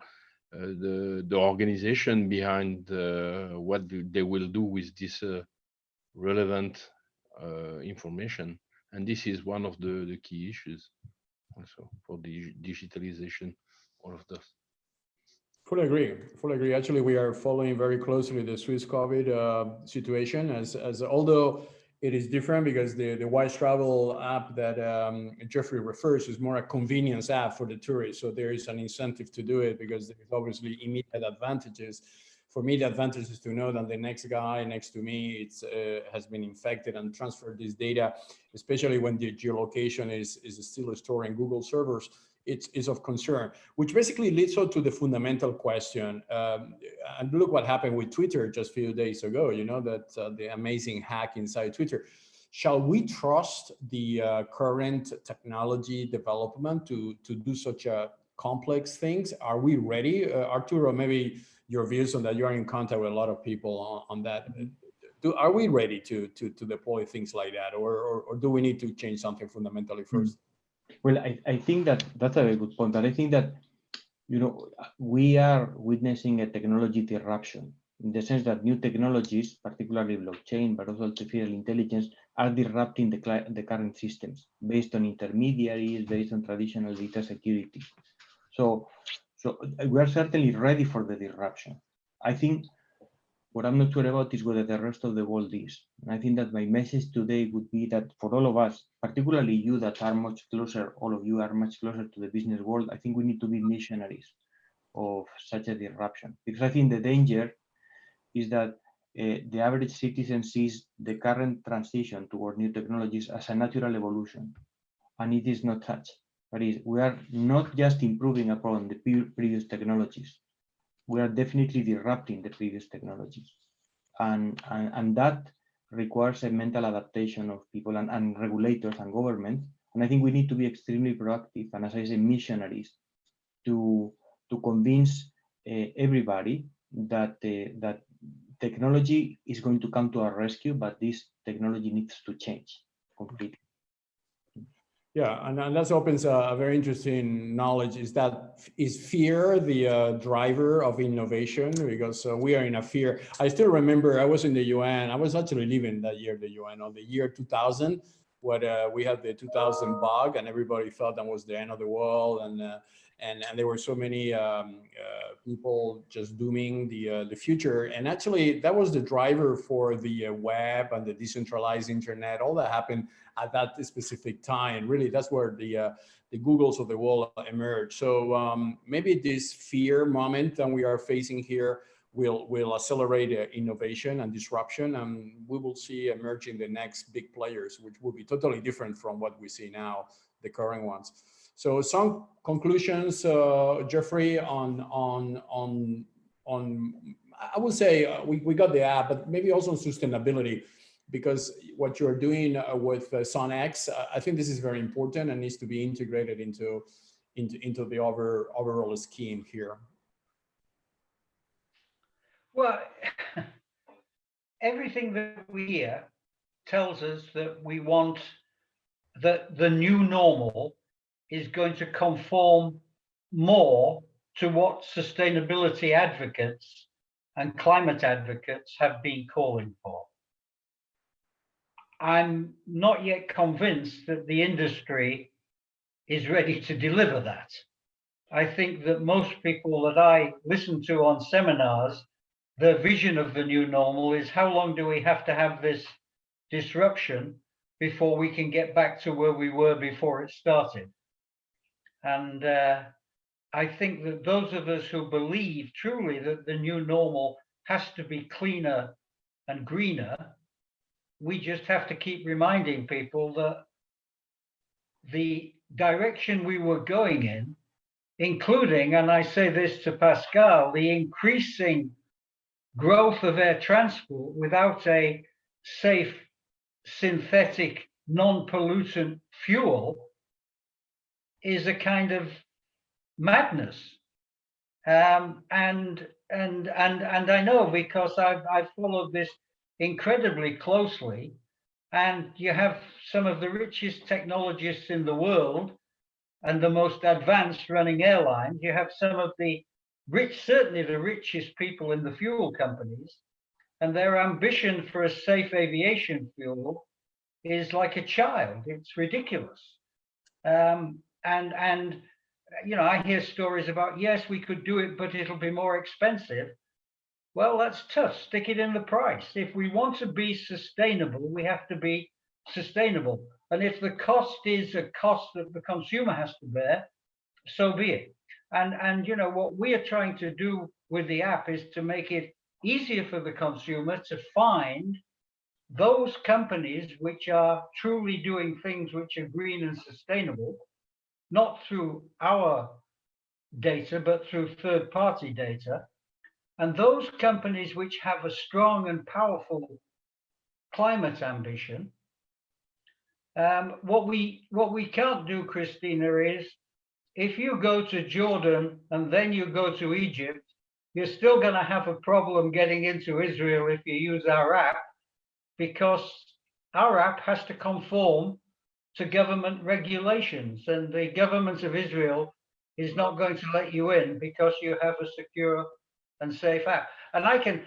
the organization behind what they will do with this relevant information. And this is one of the key issues also for the digitalization, all of this. Fully agree. Fully agree. Actually, we are following very closely the Swiss COVID situation, as although it is different because the Wise Travel app that Jeffrey refers is more a convenience app for the tourists. So there is an incentive to do it because there's obviously immediate advantages. For me, the advantage is to know that the next guy next to me has been infected and transferred this data, especially when the geolocation is still stored in Google servers. It's of concern, which basically leads to the fundamental question. And look what happened with Twitter just a few days ago, you know, that the amazing hack inside Twitter. Shall we trust the current technology development to do such a complex things? Are we ready? Arturo, maybe your views on that. You are in contact with a lot of people on that. Are we ready to deploy things like that? Or do we need to change something fundamentally first? Well, I think that that's a very good point. And I think that, you know, we are witnessing a technology disruption in the sense that new technologies, particularly blockchain, but also artificial intelligence, are disrupting the current systems based on intermediaries, based on traditional data security. So we are certainly ready for the disruption. I think what I'm not sure about is whether the rest of the world is. And I think that my message today would be that for all of us, particularly you that are much closer, all of you are much closer to the business world, I think we need to be missionaries of such a disruption. Because I think the danger is that the average citizen sees the current transition toward new technologies as a natural evolution. And it is not such. That is, we are not just improving upon the previous technologies. We are definitely disrupting the previous technologies. And that requires a mental adaptation of people and regulators and governments. And I think we need to be extremely proactive and, as I say, missionaries to convince everybody that that technology is going to come to our rescue, but this technology needs to change completely. Yeah, and that opens a very interesting knowledge. Is fear the driver of innovation? Because we are in a fear. I still remember I was in the UN. I was actually living that year, the UN, on the year 2000, when we had the 2000 bug, and everybody thought that was the end of the world, and there were so many people just dooming the future. And actually, that was the driver for the web and the decentralized internet. All that happened at that specific time. Really, that's where the Googles of the world emerged. So maybe this fear moment that we are facing here will accelerate innovation and disruption, and we will see emerging the next big players, which will be totally different from what we see now, the current ones. So some conclusions, Jeffrey, on I would say we got the app, but maybe also on sustainability, because what you're doing with SunX, I think this is very important and needs to be integrated into the overall scheme here. Well, everything that we hear tells us that we want that the new normal is going to conform more to what sustainability advocates and climate advocates have been calling for. I'm not yet convinced that the industry is ready to deliver that. I think that most people that I listen to on seminars, their vision of the new normal is how long do we have to have this disruption before we can get back to where we were before it started. And I think that those of us who believe truly that the new normal has to be cleaner and greener, we just have to keep reminding people that the direction we were going in including, and I say this to Pascal, the increasing growth of air transport without a safe synthetic non-pollutant fuel is a kind of madness. And I know, because I've followed this incredibly closely, and you have some of the richest technologists in the world and the most advanced running airlines. You have some of the rich, certainly the richest people in the fuel companies, and their ambition for a safe aviation fuel is like a child. It's ridiculous. And you know, I hear stories about, yes, we could do it, but it'll be more expensive. Well, that's tough. Stick it in the price. If we want to be sustainable, we have to be sustainable. And if the cost is a cost that the consumer has to bear, so be it. And you know, what we are trying to do with the app is to make it easier for the consumer to find those companies which are truly doing things which are green and sustainable, not through our data, but through third-party data. And those companies which have a strong and powerful climate ambition. What we can't do, Christina, is if you go to Jordan and then you go to Egypt, you're still going to have a problem getting into Israel if you use our app, because our app has to conform to government regulations, and the government of Israel is not going to let you in because you have a secure and safe app. And I'll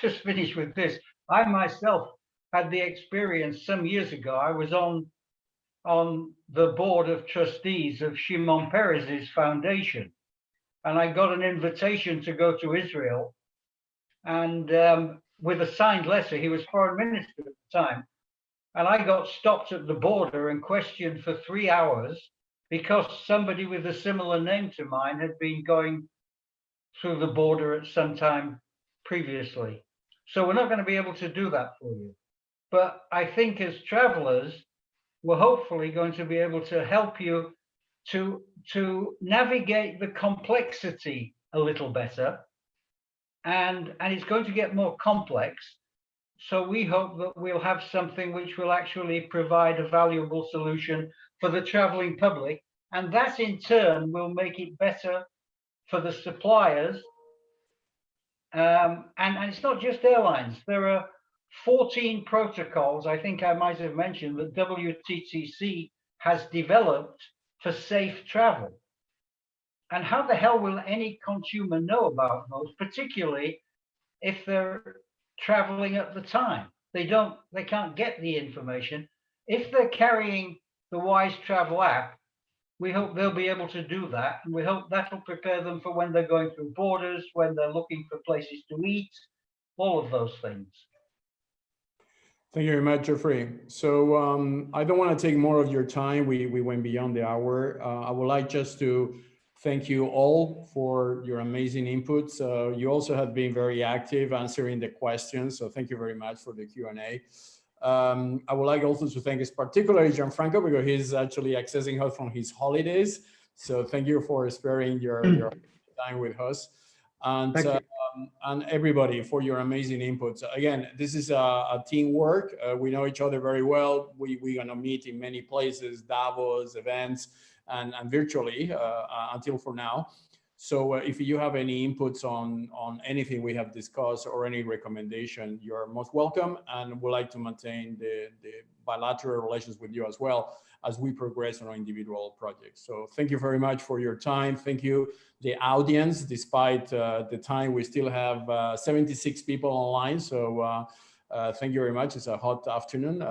just finish with this. I myself had the experience some years ago. I was on the board of trustees of Shimon Peres's foundation, and I got an invitation to go to Israel, and with a signed letter. He was foreign minister at the time, and I got stopped at the border and questioned for 3 hours because somebody with a similar name to mine had been going through the border at some time previously. So we're not going to be able to do that for you. But I think as travelers, we're hopefully going to be able to help you to navigate the complexity a little better. And it's going to get more complex. So we hope that we'll have something which will actually provide a valuable solution for the traveling public. And that in turn will make it better for the suppliers. And it's not just airlines. There are 14 protocols, I think I might have mentioned, that WTTC has developed for safe travel. And how the hell will any consumer know about those, particularly if they're traveling at the time? They can't get the information. If they're carrying the Wise Travel app, we hope they'll be able to do that. And we hope that'll prepare them for when they're going through borders, when they're looking for places to eat, all of those things. Thank you very much, Jeffrey. So I don't want to take more of your time. We went beyond the hour. I would like just to thank you all for your amazing inputs. You also have been very active answering the questions. So thank you very much for the Q&A. I would like also to thank particularly Gianfranco, because he's actually accessing us from his holidays. So thank you for sparing your time with us. And everybody for your amazing inputs. Again, this is a teamwork. We know each other very well. We're gonna meet in many places, Davos, events, and virtually until for now. So if you have any inputs on anything we have discussed or any recommendation, you're most welcome. And we'd like to maintain the bilateral relations with you as well as we progress on our individual projects. So thank you very much for your time. Thank you, the audience. Despite the time, we still have 76 people online. So thank you very much. It's a hot afternoon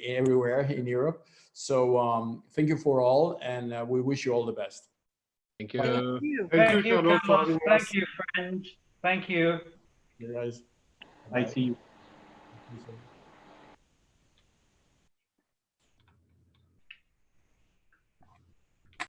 everywhere in Europe. So thank you for all, and we wish you all the best. Thank you. Thank you, Carlos. Thank you, friends. Thank you. You guys. I see you. Bye.